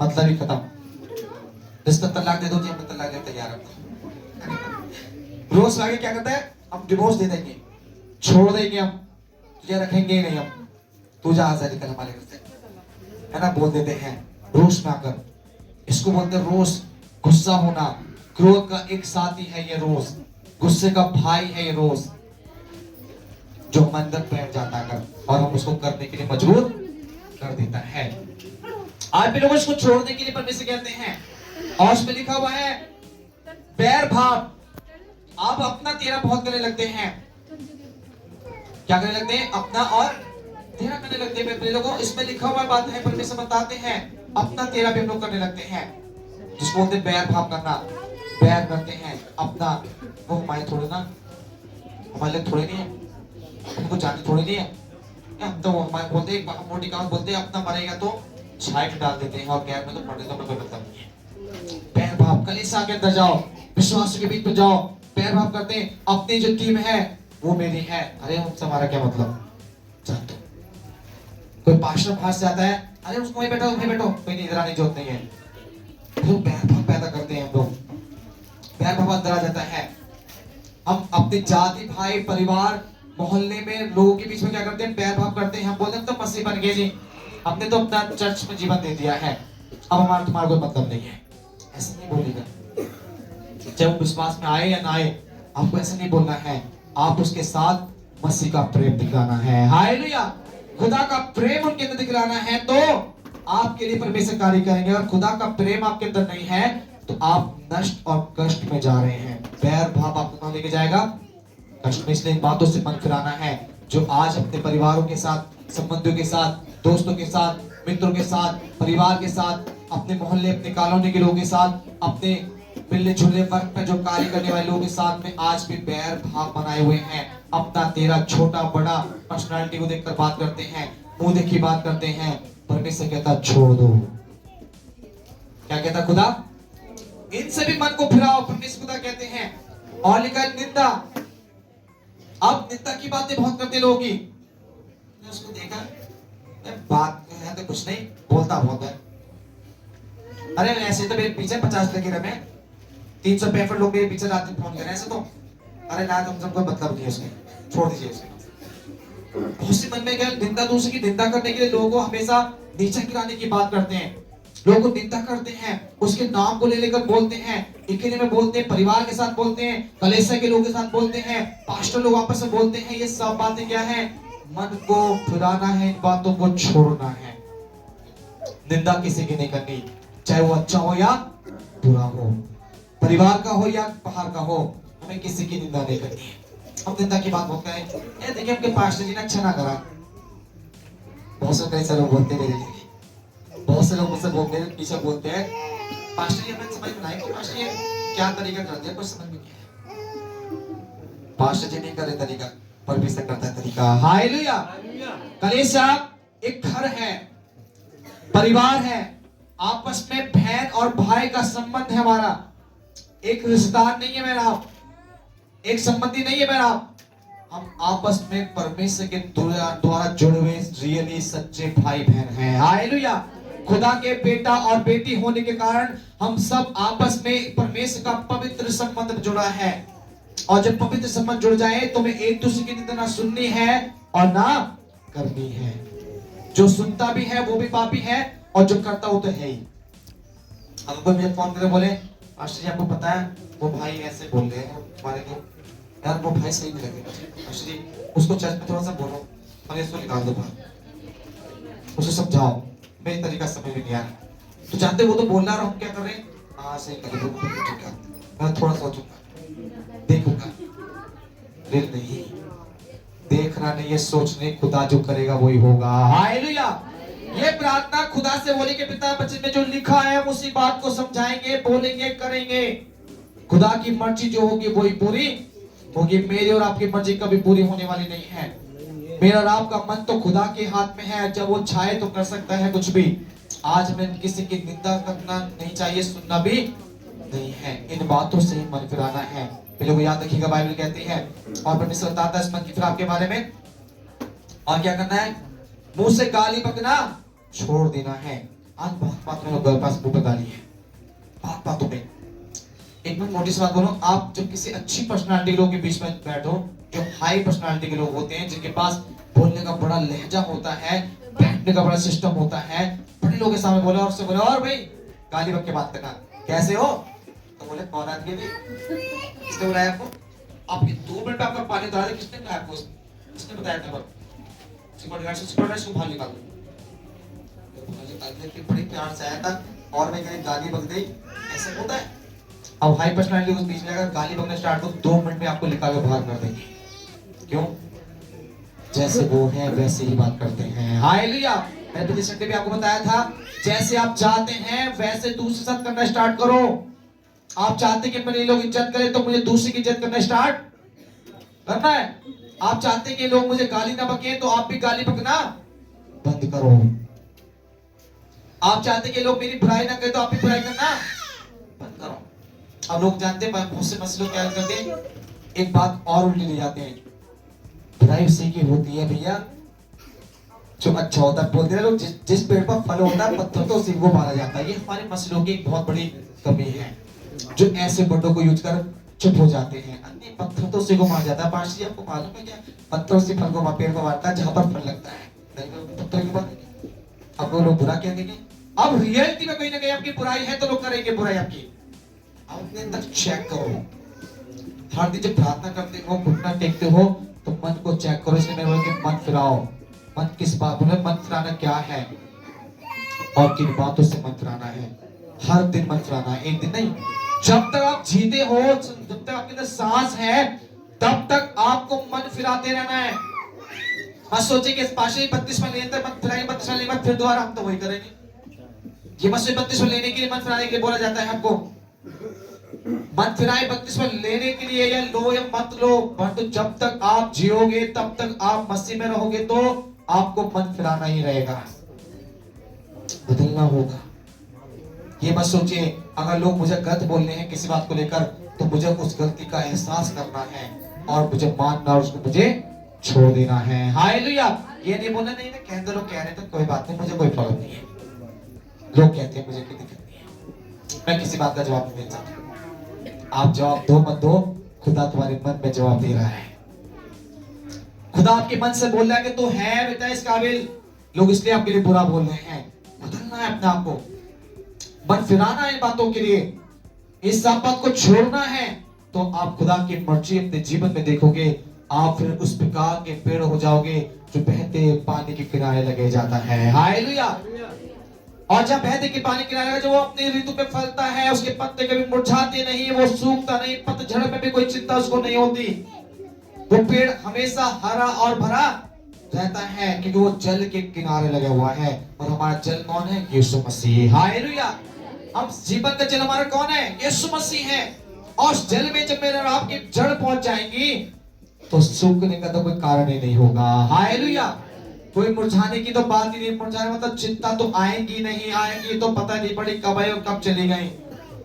मतलब ही खत्म। जिसको तलाक दे दो जी, हम तलाक देने तैयार हैं। रोज लाके क्या करता है, हम डिवोर्स दे देंगे, छोड़ देंगे, हम तुझे रखेंगे ही नहीं, हम तू जा आजा निकल हमारे घर से, है ना, बोल देते हैं रोष में आकर। इसको बोलते हैं रोष, गुस्सा होना। क्रोध का एक साथी है ये रोष, गुस्से का भाई है ये रोष, जो हम अंदर बैठ जाता है और हम उसको करने के लिए मजबूर कर देता है। आज भी लोग इसको छोड़ने के लिए परमेश्वर कहते हैं, और उसमें लिखा हुआ है बैर भाव। आप अपना तेरा बहुत करने लगते हैं। क्या करने लगते हैं? अपना और तेरा करने लगते हैं। मेरे लोगों, इसमें लिखा हुआ बात है, परमेश्वर बताते हैं अपना तेरा भी हम लोग करने लगते हैं, जिसको बोलते हैं बैर भाव करना। बैर करते हैं अपना, वो हमारे थोड़े ना, हमारे लिए थोड़े नहीं है, हमको जाने थोड़े नहीं है। हम तो हमारे बोलते हैं, मोटी कहावत बोलते हैं, अपना मरेगा तो छाई में डाल देते हैं और गैर में तो पड़ने का कोई मतलब नहीं है। बैर भाव, कलीसिया के अंदर जाओ, विश्वास के बीच में जाओ, बैर भाव करते हैं। अपनी जो टीम है वो मेरी है, अरे उनसे हमारा क्या मतलब? जानते हो, कोई पास्टर बाहर से आता है, अरे उसको वहीं बैठो, वहीं बैठो, कोई नहीं, इधर आने की जरूरत नहीं है। तो बैर भाव पैदा करते हैं हम लोग, बैर भाव अंदर आ जाता है। हम अपने जाति, भाई, परिवार, मोहल्ले में लोगों के बीच में क्या करते हैं? बैर भाव करते हैं। हम बोलते हैं तो मसीह बन गए जी, हमने तो अपना चर्च में जीवन दे दिया है, अब हमारा तुम्हारा कोई मतलब नहीं है। ऐसा नहीं बोलेगा, चाहे वो विश्वास में आए या ना आए, आपको ऐसा नहीं बोलना है। आप उसके साथ मसीह का प्रेम दिखलाना है। हालेलुया, खुदा का प्रेम उनके अंदर दिखलाना है, तो आपके लिए परमेश्वर कार्य करेंगे। और खुदा का प्रेम आपके अंदर नहीं है तो आप नष्ट और कष्ट में जा रहे हैं। बैर भाव आपको कहां लेके जाएगा? कष्ट में। इसलिए इन बातों से मन फिराना है। जो आज अपने परिवारों के साथ, संबंधियों के साथ, दोस्तों के साथ, मित्रों के साथ, परिवार के साथ, अपने मोहल्ले, अपने कॉलोनी के लोगों के साथ, अपने मिलने जुलने वर्ग में जो कार्य करने वाले लोगों के साथ में आज भी बैर भाव बनाए हुए हैं। अपना तेरा, छोटा बड़ा पर्सनालिटी को देखकर बात करते हैं, मुंह देखी बात करते हैं। परमेश्वर कहता छोड़ दो। क्या कहता खुदा? इनसे भी मन को फिराओ, परमेश्वर खुदा कहते हैं। और लिखा निंदा। अब निंदा की बातें बहुत करते लोगों की। मैंने उसको देखा, बात है तो कुछ नहीं, बोलता बहुत है। अरे ऐसे तो मेरे पीछे 50 लगे रहे, 365 लोग मेरे पीछे रात में फोन कर रहे हैं ऐसे तो। अरे ना, तुम सबको मतलब नहीं है उसमें, छोड़ दीजिए इसे। बहुत से मन में क्या, निंदा, दूसरे की निंदा करने के लिए लोगों को हमेशा नीचे गिराने की बात करते हैं। लोगों को निंदा करते हैं, उसके नाम को ले लेकर बोलते हैं, अकेले में बोलते हैं, परिवार के साथ बोलते हैं, कलीसिया के लोगों के साथ बोलते हैं, पास्टर लोग आपस में बोलते हैं। ये सब बातें क्या है? मन को फिराना है, इन बातों को छोड़ना है। निंदा किसी की नहीं करनी, चाहे वो अच्छा हो या बुरा हो, परिवार का हो या बाहर का हो, हमें किसी की निंदा नहीं करनी है। हम निंदा की बात बहुत करें, ये देखिए हमके पास्टर जी ने अच्छा ना करा। बहुत से कई सारे लोग बोलते हैं, बहुत से लोग मुझसे बोलते हैं, पीछे बोलते हैं, पास्टर जी हमें समझ में नहीं कि पास्टर ये क्या तरीका करते हैं, कुछ समझ में नहीं है। पास्टर जी नहीं करे तरीका, परमेश्वर करता है तरीका। हालेलुया। कलीसिया एक घर है, परिवार है, आपस में बहन और भाई का संबंध है हमारा। एक रिश्तेदार नहीं है मेरा, एक संबंधी नहीं है मेरा। हम आपस में परमेश्वर के द्वारा जुड़े हुए रियली सच्चे भाई बहन हैं। हालेलुया। खुदा के बेटा और बेटी होने के कारण हम सब आपस में परमेश्वर का पवित्र संबंध जुड़ा है। और जब पवित्र संबंध जुड़ जाए तो हमें एक दूसरे की निंदा ना सुननी है और ना करनी है। जो सुनता भी है वो भी पापी है, और जो करता वो तो है ही। अब कोई मुझे फोन करके बोले, पास्टर जी आपको पता है वो भाई ऐसे बोल रहे हैं हमारे को, यार वो भाई सही नहीं लगे, पास्टर जी उसको चर्च में थोड़ा सा बोलो और इसको निकाल दो बाहर, उसे समझाओ, मेरी तरीका समझ में नहीं आ रहा। तो जानते वो तो बोल रहा, हम क्या कर रहे हैं? हाँ सही कर दो, मैं थोड़ा सोचूंगा, देखूंगा। फिर नहीं, देखना नहीं है, सोचने, खुदा जो करेगा वही होगा। हालेलुया। ये प्रार्थना खुदा से बोले कि पिता वचन में जो लिखा है उसी बात को समझाएंगे, बोलेंगे, करेंगे। खुदा की मर्जी जो होगी वही पूरी होगी। मेरी और आपकी मर्जी कभी पूरी होने वाली नहीं है। मेरा और आपका मन तो खुदा के हाथ में है, जब वो चाहे तो कर सकता है कुछ भी। आज हमें किसी की निंदा करना नहीं चाहिए, सुनना भी नहीं है। इन बातों से ही मन फिराना है। पहले को याद रखिएगा, बाइबल कहती है और परमेश्वर बताता है इस मन की फिराव के बारे में। और क्या करना है? मुंह से गाली बकना छोड़ देना है। आज बहुत बात में लोग पास मुंह पे गाली है, बात बातों में। एक मिनट मोटी सी बात बोलो, आप जब किसी अच्छी पर्सनालिटी लोगों के बीच में बैठो, जो हाई पर्सनालिटी के लोग होते हैं, जिनके पास बोलने का बड़ा लहजा होता है, बैठने का बड़ा सिस्टम होता है, बड़े लोगों के सामने बोले और से बोले, और भाई गाली बक के बात करना, कैसे हो? तो बोले कौन आदमी है? किसने बुलाया आपको? आपके 2 मिनट आपका पानी उतारा, किसने बुलाया आपको? किसने बताया था? सुपरवाइजर से बाहर निकाल दो। अगले की बड़ी प्यार से आया था और मैं कहीं गाली बक गई, ऐसे होता है। अब हाई पर्सनालिटी उस बीच में अगर गाली बकना स्टार्ट हो 2 मिनट में आपको निकाल के बाहर कर देंगे। क्यों? जैसे वो है वैसे ही बात करते हैं। हालेलुया। मैंने पिछले संडे भी आपको बताया था, जैसे आप चाहते हैं वैसे दूसरे साथ करना स्टार्ट करो। आप चाहते हैं कि मेरे लोग इज्जत करें तो मुझे दूसरे की इज्जत करना स्टार्ट करना है। आप चाहते हैं कि लोग मुझे गाली ना बके तो आप भी गाली बकना बंद करो। आप चाहते हैं कि लोग मेरी बुराई ना करें तो आप भी बुराई करना बंद करो। अब लोग जानते हैं बहुत से मसले क्या करते हैं, एक बात और उल्टी ले जाते हैं। बुराई उसी की होती है भैया जो अच्छा होता है। बोलते हैं लोग जिस पेड़ पर फल होता है पत्थर तो उसी को मारा जाता है। ये हमारे मसलों की एक बहुत बड़ी कमी है, जो ऐसे वर्डों को यूज कर चुप हो जाते हैं। अन्य पत्थर तो उसी को मार जाता है। पाशी आपको मालूम है क्या, पत्थर उसी फल को पेड़ को मारता है जहां पर फल लगता है। पत्थर की बात अब वो लोग बुरा क्या कहेंगे। अब रियलिटी में कहीं ना कहीं आपकी बुराई है तो लोग करेंगे बुराई आपकी। अपने तक चेक करो। हर दिन जब प्रार्थना करते हो, घुटना टेकते हो तो मन को चेक करो। इसलिए मैं बोलूं कि मन फिराओ। मन किस बात में? मन फिराना क्या है और किन बातों से मन फिराना है। हर दिन मन फिराना है, एक दिन नहीं। जब तक आप जीते हो, जब तक आपके अंदर सांस है, तब तक आपको मन फिराते रहना है। मत सोचिए कि इस पाशे 32 में लेने मन फिराएंगे, 32 में लेने फिर दोबारा हम तो वही करेंगे। ये मत 32 में लेने के लिए मन फिराने के लिए बोला जाता है हमको। मन फिराए 32 में लेने के लिए या लो या मत लो, परंतु जब तक आप जियोगे तब तक आप मसीह में रहोगे तो आपको मन फिराना ही रहेगा। बदलना होगा। ये मत सोचिए अगर लोग मुझे गलत बोल रहे हैं किसी बात को लेकर तो मुझे उस गलती का एहसास करना है और मुझे मानना और उसको मुझे छोड़ देना है। हालेलुया। ये नहीं बोलना नहीं ना, कहते लोग कह रहे तो कोई बात नहीं, मुझे कोई प्रॉब्लम नहीं है। लोग कहते हैं मुझे कोई दिक्कत नहीं है, मैं किसी बात का जवाब नहीं दे सकता। आप जवाब दो मत दो, खुदा तुम्हारे मन में जवाब दे रहा है। खुदा आपके मन से बोल रहा है कि तू है बेटा इस काबिल। लोग इसलिए आपके लिए बुरा बोल रहे हैं। बदलना है अपने आप को, मन फिराना है इन बातों के लिए, इस सब बात को छोड़ना है तो आप खुदा की मर्जी अपने जीवन में देखोगे। आप फिर उस प्रकार के पेड़ हो जाओगे जो बहते पानी के किनारे लगे जाता है। हालेलुया। और जब बहते के पानी किनारे लगा, जो वो अपनी ऋतु पे फलता है, उसके पत्ते कभी मुरझाते नहीं, वो सूखता नहीं, पतझड़ में भी कोई चिंता उसको नहीं होती। वो पेड़ हमेशा हरा और भरा रहता है क्योंकि वो जल के किनारे लगा हुआ है। और हमारा जल कौन है? यीशु मसीह। हालेलुया। हम जीवन का जल हमारा कौन है? यीशु मसीह है। और उस जल में जब मेरे और आपकी जड़ पहुंच जाएंगी तो सूखने का तो कोई कारण ही नहीं होगा। हालेलुया। कोई मुरझाने की तो बात ही नहीं। मुरझाने मतलब चिंता तो आएंगी नहीं, आएंगी तो पता नहीं पड़ी कब आई और कब चली गई।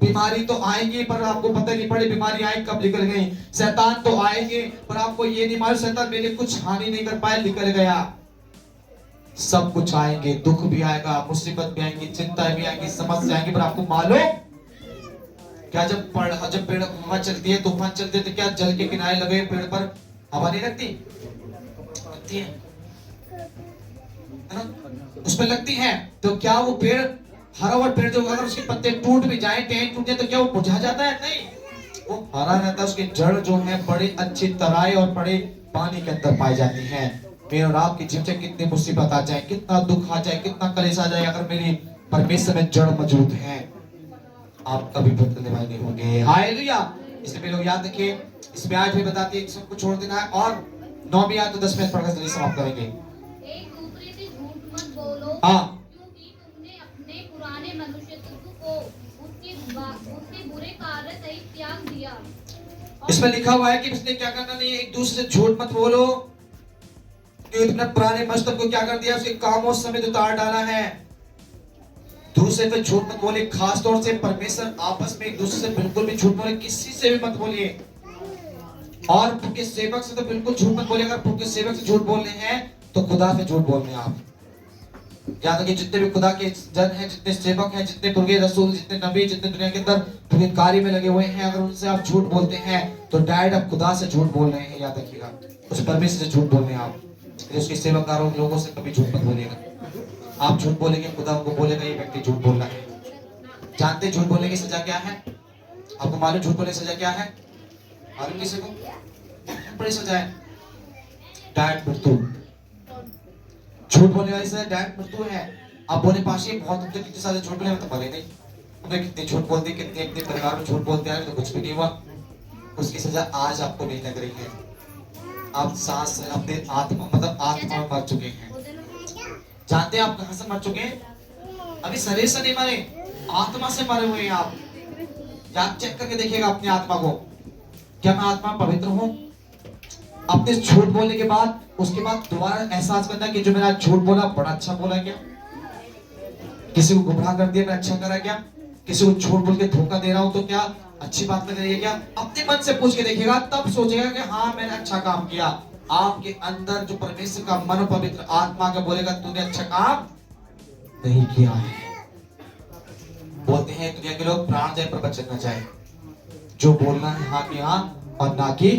बीमारी तो आएंगी पर आपको पता नहीं पड़ी बीमारी आई कब निकल गई। शैतान तो आएंगे पर आपको ये नहीं मालूम शैतान मेरे कुछ हानि नहीं कर पाया, निकल गया। सब कुछ आएंगे, दुख भी आएगा, मुसीबत भी आएंगी, चिंता भी आएंगी, समस्या आएंगी, पर आपको मालूम क्या जब पेड़ हवा चलती है, तूफान चलते हैं तो क्या जल के किनारे लगे पेड़ पर हवा नहीं लगती? लगती है ना? उसमें लगती है। तो क्या वो पेड़ हरा हुआ पेड़ जो अगर उसके पत्ते टूट भी जाए, टहनी टूट जाए तो क्या वो मुरझा जाता है? नहीं, वो हरा रहता है। उसकी जड़ जो है बड़ी अच्छी तराई और बड़े पानी के अंदर पाई जाती है। मेरे और आपकी जीवन में कितनी मुसीबत आ जाए, कितना दुख आ जाए, कितना कलेश आ जाए, अगर मेरी परमेश्वर में जड़ मौजूद है आप कभी बदलने वाले नहीं होंगे। हालेलुया। इसलिए लोग याद रखिए, इसमें आज भी बताती है सबको छोड़ देना है और 9वीं आयत तो 10 मिनट पढ़कर जल्दी समाप्त करेंगे। एक दूसरे से झूठ मत बोलो, हाँ। क्योंकि तुमने अपने पुराने मनुष्य को उसके बुरे कार्य सहित त्याग दिया। इसमें लिखा हुआ है कि इसने क्या करना नहीं है, एक दूसरे से झूठ मत बोलो क्योंकि तुमने पुराने मनुष्य को क्या कर दिया, उसके कामों समेत उतार डाला है। दूसरे पे झूठ मत बोले, खास तौर से परमेश्वर आपस में एक दूसरे से बिल्कुल भी झूठ बोले, किसी से भी मत बोलिए। और प्रभु के सेवक से तो बिल्कुल झूठ मत बोलिए। अगर प्रभु के सेवक से झूठ बोलने हैं तो खुदा से झूठ बोलने हैं आप। याद रखिए जितने भी खुदा के जन हैं, जितने सेवक हैं, जितने प्रभु के रसूल, जितने नबी, जितने दुनिया के अंदर प्रभु के कार्य में लगे हुए हैं, अगर उनसे आप झूठ बोलते हैं तो डायरेक्ट आप खुदा से झूठ बोल रहे हैं। याद रखिएगा, उस परमेश्वर से झूठ बोल रहे हैं आप। उसके सेवकारों लोगों से कभी झूठ मत बोलिएगा। आप झूठ बोलेंगे खुदा उनको बोलेगा ये व्यक्ति झूठ बोल रहा है। जानते झूठ बोलने की सजा क्या है? आपको मालूम झूठ बोलने की सजा क्या है? मालूम किसी को? बड़ी सजा है, डायरेक्ट मृत्यु। झूठ बोलने वाली सजा डायरेक्ट मृत्यु है। आप बोले पाशी बहुत तुमने कितने सारे झूठ बोले, तो बोले नहीं तुमने कितने झूठ बोलते, कितने अपने परिवार में झूठ बोलते हैं, तो कुछ भी नहीं हुआ। उसकी सजा आज आपको नहीं लग रही है। आप सांस अपने आत्मा मतलब आत्मा में मर चुके हैं। जानते हैं आप कहां से मर चुके हैं? अभी शरीर से नहीं मरे, आत्मा से मरे हुए हैं आप। आप चेक करके देखिएगा अपनी आत्मा को, क्या मैं आत्मा पवित्र हूं? अपने झूठ बोलने के बाद उसके बाद दोबारा एहसास करना कि जो मैंने झूठ बोला बड़ा अच्छा बोला क्या, किसी को गुमराह कर दिया मैं अच्छा करा क्या, किसी को झूठ बोल के धोखा दे रहा हूं तो क्या अच्छी बात लग रही है क्या? अपने मन से पूछ के देखिएगा, तब सोचेगा कि हाँ मैंने अच्छा काम किया। आपके अंदर जो परमेश्वर का मन पवित्र आत्मा का बोलेगा तूने अच्छा काम नहीं किया है। बोलते हैं दुनिया के लोग प्राण जाए पर बचन न जाए, जो बोलना है हाँ की हाँ और ना की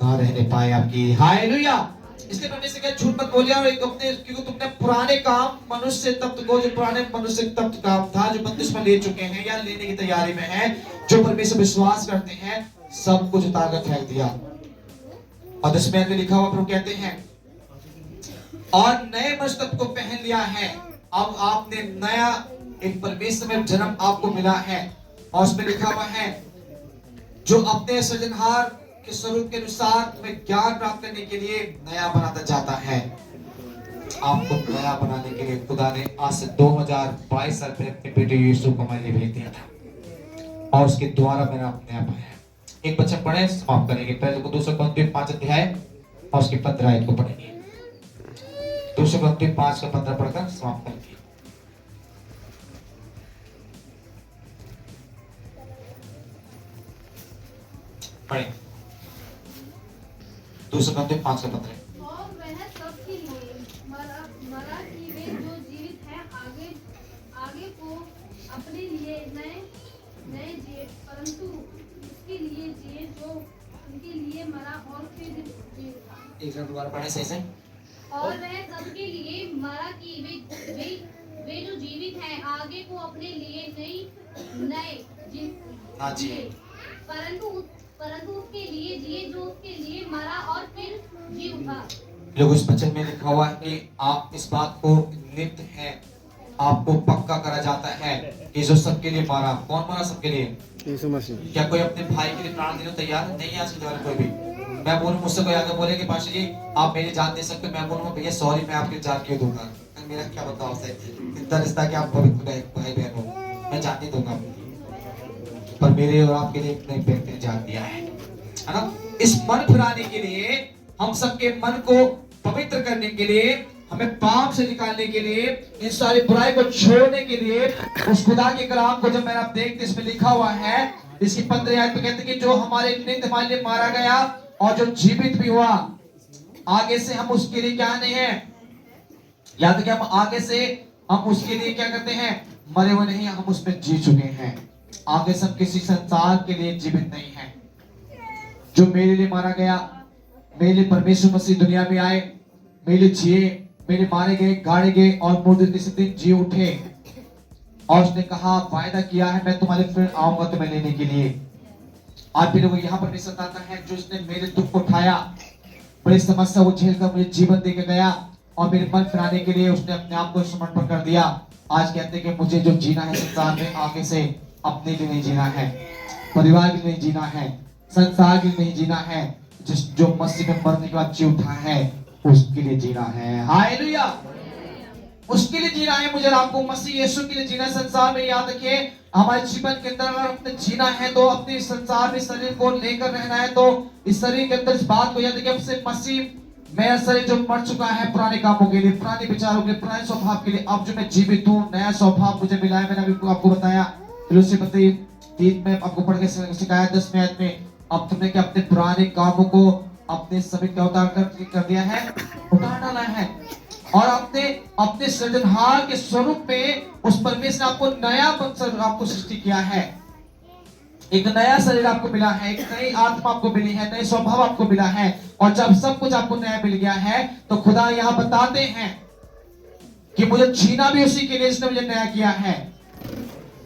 ना रहने पाए आपकी। हालेलुया। इसलिए परमेश्वर का झूठ मत बोलिए और अपने, क्योंकि तुमने पुराने काम मनुष्य तप्त को, जो पुराने मनुष्य तप्त काम था जो बंदिश में ले चुके हैं या लेने की तैयारी में है, जो परमेश्वर विश्वास करते हैं, सब कुछ उतार कर फेंक दिया। और 10 में लिखा हुआ प्रभु कहते हैं और नए मनुष्य तत्व को पहन लिया है। अब आपने नया एक परमेश्वर में जन्म आपको मिला है और उसमें लिखा हुआ है जो अपने सृजनहार के स्वरूप के अनुसार तुम्हें ज्ञान प्राप्त करने के लिए नया बनाता जाता है। आपको नया बनाने के लिए खुदा ने आज से 2022 साल पहले अपने बेटे यीशु को हमारे लिए भेज दिया था और उसके द्वारा मैंने अपने आप पाया। एक बच्चा पढ़े समाप्त करेंगे। पहले को 2 Corinthians 5 अध्याय और उसके 15 आयत को पढ़ेंगे। 2 Corinthians 5 का 15 पढ़कर समाप्त करेंगे। पढ़ें 2 Corinthians 5 का 15। और वह सबके लिए मरा कि वे जो जीवित हैं आगे को अपने लिए नए जिए, परंतु उसके लिए जिए जो उनके लिए मरा और फिर जी उठा। एक बार दोबारा पढ़ें सही से। और वह सबके लिए मरा कि वे जो जीवित हैं आगे को अपने लिए नए जिए, परंतु उसके लिए जिए जो उसके लिए मरा और फिर जी उठा। लोग उस वचन में लिखा हुआ है कि आप इस बात को नित्य है आपको पक्का करा जाता है कि जो सबके लिए मरा। कौन मरा सबके लिए? यीशु मसीह। क्या कोई अपने भाई के लिए प्राण देने को तैयार नहीं है आज के दौर में? कोई भी मैं बोलूं, मुझसे कोई आगे बोले कि पाशा जी आप मेरी जान दे सकते, मैं बोलूंगा भैया सॉरी मैं आपकी जान क्यों दूंगा? मेरा क्या बताओ से इतना रिश्ता कि आप पवित्र भाई बहन हो, मैं जान नहीं दूंगा, पर मेरे और आपके लिए इतने व्यक्ति ने जान दिया है ना। इस मन फिराने के लिए, हम सबके मन को पवित्र करने के लिए, हमें पाप से निकालने के लिए, इन सारी बुराई को छोड़ने के लिए, उस खुदा के कलाम को जब मैंने आप देखते इसमें लिखा हुआ है, इसकी 15 आयत में कहते हैं कि जो हमारे नित्य हमारे लिए मारा गया और जो जीवित भी हुआ, आगे से हम उसके लिए क्या नहीं है, याद कि हम आगे से हम उसके लिए क्या करते हैं, मरे हुए नहीं, हम उसमें जी चुके हैं। आगे से हम किसी संसार के लिए जीवित नहीं है। जो मेरे लिए मारा गया, मेरे लिए परमेश्वर मसीह दुनिया में आए, मेरे लिए जिए, मेरे मारे गए, गाड़े गए और मुर्दे तीसरे दिन जी उठे और उसने कहा वायदा किया है मैं तुम्हारे फिर आऊंगा तुम्हें लेने के लिए। आज भी लोग यहाँ पर सताता है जो उसने मेरे दुख को उठाया, बड़ी समस्या वो झेल कर मुझे जीवन दे के गया और मेरे मन फिराने के लिए उसने अपने आप को समर्पण कर दिया। आज कहते हैं कि मुझे जो जीना है संसार में, आगे से अपने लिए नहीं जीना है, परिवार के लिए नहीं जीना है, संसार के लिए नहीं जीना है, जो मसीह में मरने के बाद जी उठा है उसके लिए जीना है। हालेलुया। उसके लिए जीना है मुझे आपको, मसीह यीशु के लिए जीना। संसार में याद रखिए हमारे जीवन के अंदर अगर अपने जीना है तो अपने संसार में शरीर को लेकर रहना है, तो इस शरीर के अंदर इस बात को याद रखिए अब से मसीह मेरा शरीर जो मर चुका है पुराने कामों के लिए, पुराने विचारों के लिए, पुराने स्वभाव के लिए, अब जो मैं जीवित हूँ, नया स्वभाव मुझे मिला है। मैंने अभी आपको बताया फिलिप्पी 3 में आपको पढ़ के सिखाया 10 आयत में, अब तुमने क्या अपने पुराने कामों को अपने सभी का उतार कर दिया है, उतार डाला है और अपने सृजनहार के स्वरूप में उस परमेश्वर ने आपको नया आपको सृष्टि किया है। एक नया शरीर आपको मिला है, एक नई आत्मा आपको मिली है, नए स्वभाव आपको मिला है। और जब सब कुछ आपको नया मिल गया है तो खुदा यहाँ बताते हैं कि मुझे जीना भी उसी के लिए जिसने मुझे नया किया है,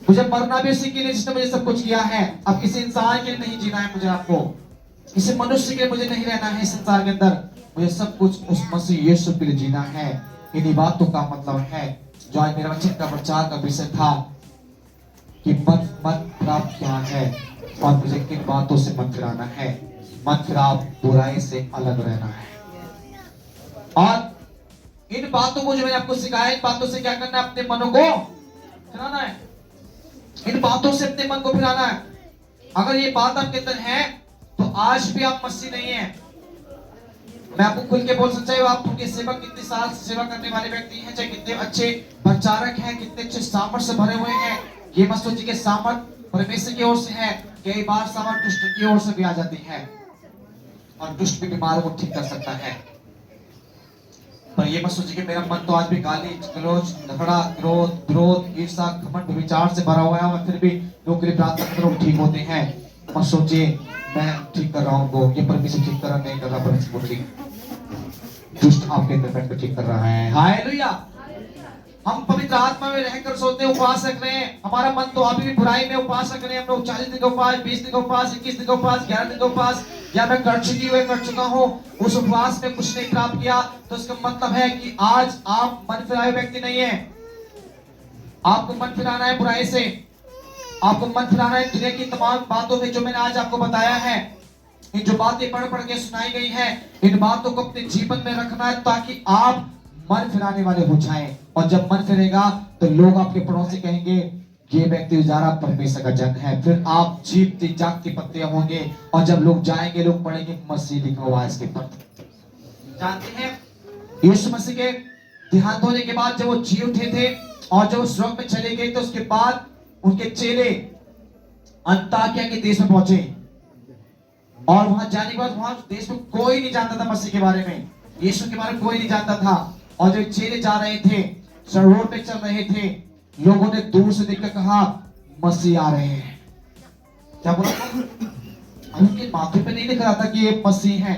मुझे मरना भी उसी के लिए जिसने मुझे सब कुछ किया है। अब किसी इंसान के लिए नहीं जीना है मुझे, आपको किसी मनुष्य के लिए मुझे नहीं रहना है इस संसार के अंदर, मुझे सब कुछ उस मसीह यीशु के लिए जीना है। इन्हीं बातों का मतलब है जो आज मेरा वचन का प्रचार का विषय था कि मन प्राप्त क्या है और मुझे किन बातों से मन फिराना है। मन फिराव बुराई से अलग रहना है। और इन बातों को जो मैंने आपको सिखाया, इन बातों से क्या करना है? अपने मनों को फिराना है। इन बातों से अपने मन को फिराना है। अगर ये बात आपके अंदर है तो आज भी आप मसीह नहीं है। मैं आपको खुल के बोल सकता हूँ, आप उनके सेवा कितने साल से सेवा करने वाले व्यक्ति हैं, चाहे कितने अच्छे प्रचारक हैं, कितने अच्छे सामर्थ से भरे हुए हैं, ये मत सोचिए कि सामर्थ परमेश्वर की ओर से है। कई बार सामर्थ दुष्ट की ओर से भी आ जाती है और दुष्ट भी बीमारों को ठीक कर सकता है। पर ये मत सोचिए कि मेरा मन तो आज भी गाली गलौज झगड़ा क्रोध विरोध ईर्ष्या घमंड विचार से भरा हुआ है और फिर भी लोग प्रार्थना करते लोग ठीक होते हैं। मत सोचिए मैं ठीक कर रहा हूँ, ये परमेश्वर ठीक कर रहा नहीं कर रहा, परमेश्वर ठीक दुष्ट आपके अंदर बैठ ठीक कर रहा है। हालेलुया। हम पवित्र आत्मा में रहकर सोचते हैं, उपवास रख रहे हैं, हमारा मन तो अभी भी बुराई में उपवास रख रहे हैं। हम लोग 40 दिन का उपवास, 20 दिन का उपवास, 21 दिन का उपवास, 11 दिन का उपवास, या मैं कर चुका हूँ, उस उपवास में कुछ नहीं प्राप्त किया, तो इसका मतलब है कि आज आप मन फिराए व्यक्ति नहीं है। आपको मन फिराना है बुराई से, आपको मन फिराना है दुनिया की तमाम बातों से जो मैंने आज आपको बताया है। इन जो बातें पढ़ के सुनाई गई है, इन बातों को अपने जीवन में रखना है ताकि आप मन फिराने वाले हो जाएं। और जब मन फिरेगा तो लोग आपके पड़ोसी कहेंगे ये व्यक्ति उजारा परमेश्वर का जन है। फिर आप जीवती जागती पत्तियां होंगे और जब लोग जाएंगे लोग पढ़ेंगे मसीह लिखा हुआ है इसके पर। जानते हैं यीशु मसीह के देहांत होने के बाद जब वो जी उठे थे और जब वो स्वर्ग में चले गए तो उसके बाद उनके चेले अंताकिया के देश में पहुंचे और वहां जाने के बाद वहां देश में कोई नहीं जानता था मसीह के बारे में, यीशु के बारे में कोई नहीं जानता था। और जब चेले जा रहे थे, रोड पे चल रहे थे, लोगों ने दूर से देखकर कहा मसीह आ रहे हैं। क्या बोला? उनके माथे पे नहीं लिख रहा था कि ये मसीह है।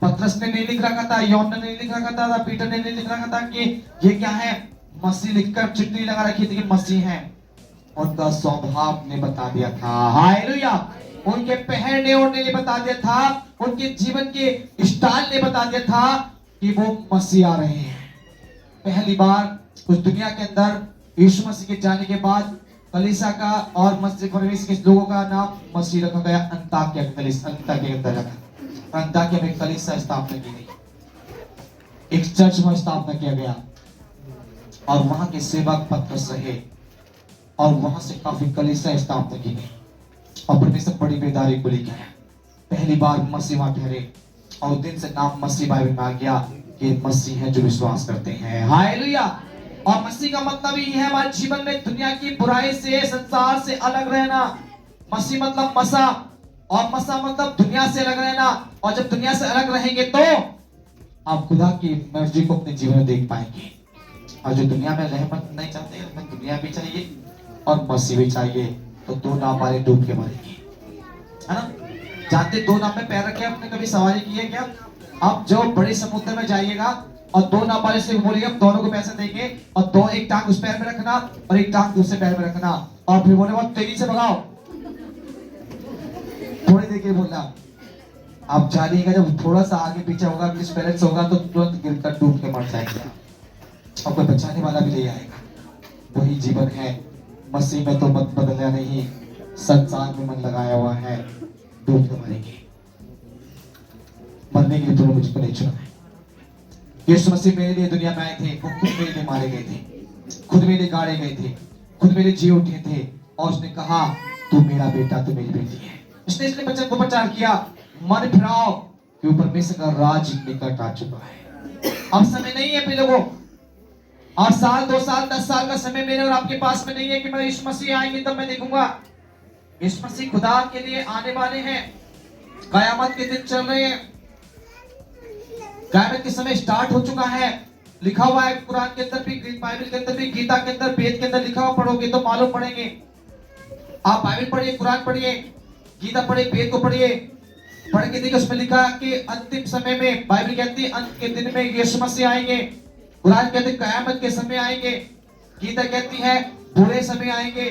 पतरस ने नहीं लिख रखा था, यूहन्ना ने नहीं लिख रखा था, पीटर ने नहीं लिख रखा था कि ये क्या है। मसीह लिखकर चिट्ठी लगा रखी थी कि मसीह है। उनका स्वभाव ने बता दिया था। हालेलुया। उनके पहनने ओढ़ने ने बता दिया था, उनके जीवन के स्टाइल ने बता दिया था कि वो मसीह आ रहे हैं। पहली बार उस दुनिया के अंदर यीशु मसीह के जाने के बाद कलीसिया का और मसीह परमेश्वर के लोगों का नाम मसीह रखा गया। अंताकिया अंताकिया के अंदर रखा। अंताकिया में कलीसिया स्थापना की गई, एक चर्च में स्थापना किया गया और वहां के सेवक पतरस रहे और वहां से काफी कलीसिया स्थापना की गई और परमेश्वर बड़ी बेदारी को लेकर आया। पहली बार मसीह वहां ठहरे और दिन से नाम मसीह बाइबल में आ गया कि मसीह है जो विश्वास करते हैं। हालेलुया। और मसीह का मतलब ही है हमारे जीवन में दुनिया की बुराई से, संसार से अलग रहना। मसीह मतलब मसा, और मसा मतलब दुनिया से अलग रहना। और जब दुनिया से अलग रहेंगे तो आप खुदा की मर्जी को अपने जीवन में देख पाएंगे। और जो दुनिया में रहमत नहीं चाहते, हमें दुनिया भी चाहिए और मसीह भी चाहिए, तो दो नाव वाले डूब के मरेंगे, है ना। जानते दो नाव में पैर रखे आपने कभी सवारी की है क्या? आप जो बड़े समुद्र में जाइएगा और दो नाव वाले से बोलिएगा दोनों को पैसे देंगे और दो, एक टांग उस पैर में रखना और एक टांग दूसरे पैर में रखना और फिर बोले बहुत तेजी से भगाओ। थोड़ी देर के बोलना, आप जानिएगा जब थोड़ा सा आगे पीछे होगा, डिस्बैलेंस होगा तो तुरंत गिरकर डूब के मर जाएंगे और कोई बचाने वाला भी नहीं आएगा। वही जीवन है। मसीह में तो मत बदलना नहीं, संसार में मन लगाया हुआ है, डूब के मरेंगे। मरने के लिए तो मुझको नहीं चुना है। यीशु मसीह मेरे लिए दुनिया में आए थे, वो खुद मेरे लिए मारे गए थे, खुद मेरे लिए गाड़े गए थे, खुद मेरे जी उठे थे और उसने कहा तू मेरा बेटा, तू मेरी बेटी है। उसने इसलिए बच्चे को प्रचार किया मन फिराओ कि परमेश्वर का राज निकट आ चुका है। अब समय नहीं है अपने लोगों, और साल 2 साल 10 साल का समय मेरे और आपके पास में नहीं है कि मैं यीशु मसीह आएंगे तब मैं देखूंगा। यीशु मसीह खुदा के लिए आने वाले हैं। कयामत के दिन चल रहे हैं, कयामत के समय स्टार्ट हो चुका है। लिखा हुआ है कुरान के अंदर भी, बाइबल के अंदर भी, गीता के अंदर, वेद के अंदर लिखा हुआ, पढ़ोगे तो मालूम पड़ेंगे। आप बाइबल पढ़िए, कुरान पढ़िए, गीता पढ़िए, वेद को पढ़िए, पढ़ के देखिए उसमें लिखा कि अंतिम समय में, बाइबल कहती है अंत के दिन में यीशु मसीह आएंगे। कुरान कहते हैं कयामत के समय आएंगे। गीता कहती है बुरे समय आएंगे।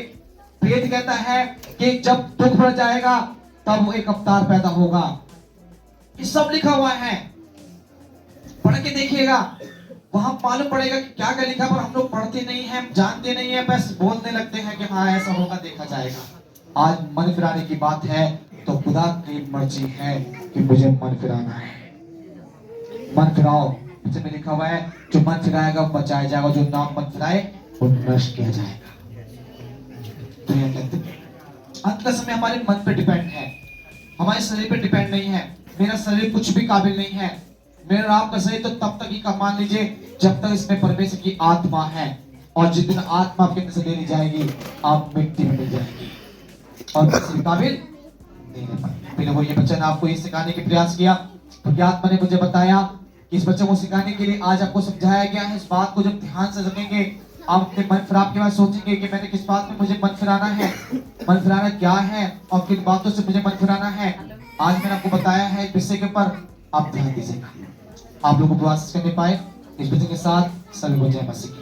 वेद कहता है कि जब दुख बढ़ जाएगा तब वो एक अवतार पैदा होगा। ये सब लिखा हुआ है, पढ़ के देखिएगा। वहां मालूम पड़ेगा कि क्या क्या लिखा, पर हम लोग पढ़ते नहीं हैं, जानते नहीं हैं, बस बोलने लगते हैं कि हाँ ऐसा होगा, देखा जाएगा। आज मन फिराने की बात है तो खुदा की मर्जी है कि मुझे मन फिराना है। मन फिराओ, पीछे में लिखा हुआ है जो मन फिराएगा वो बचाया जाएगा, जो नाम मन फिराए वो नष्ट किया जाएगा। तो ये कहते हैं अंत का समय हमारे मन पे डिपेंड है, हमारे शरीर पे डिपेंड नहीं है। मेरा शरीर कुछ भी काबिल नहीं है, मेरा आपका शरीर तो तब तक ही का मान लीजिए जब तक इसमें परमेश्वर की आत्मा है, और जिस दिन आत्मा आपके अंदर से ले ली जाएगी आप मिट्टी में मिल जाएंगे और किसी काबिल नहीं रह पाएंगे। पहले वो ये बच्चा ने आपको ये सिखाने के प्रयास किया, तो आत्मा ने मुझे बताया कि इस बच्चे को सिखाने के लिए आज आपको समझाया गया है। इस बात को जब ध्यान से सुनेंगे आप अपने मन फिराव के बाद सोचेंगे कि मैंने किस बात में मुझे मन फिराना है, मन फिराना क्या है और किन बातों से मुझे मन फिराना है। आज मैंने आपको बताया है इस विषय के ऊपर, आप ध्यान दीजिएगा। आप लोग उपवास करने पाए इस विषय के साथ। सभी को जय मसीह।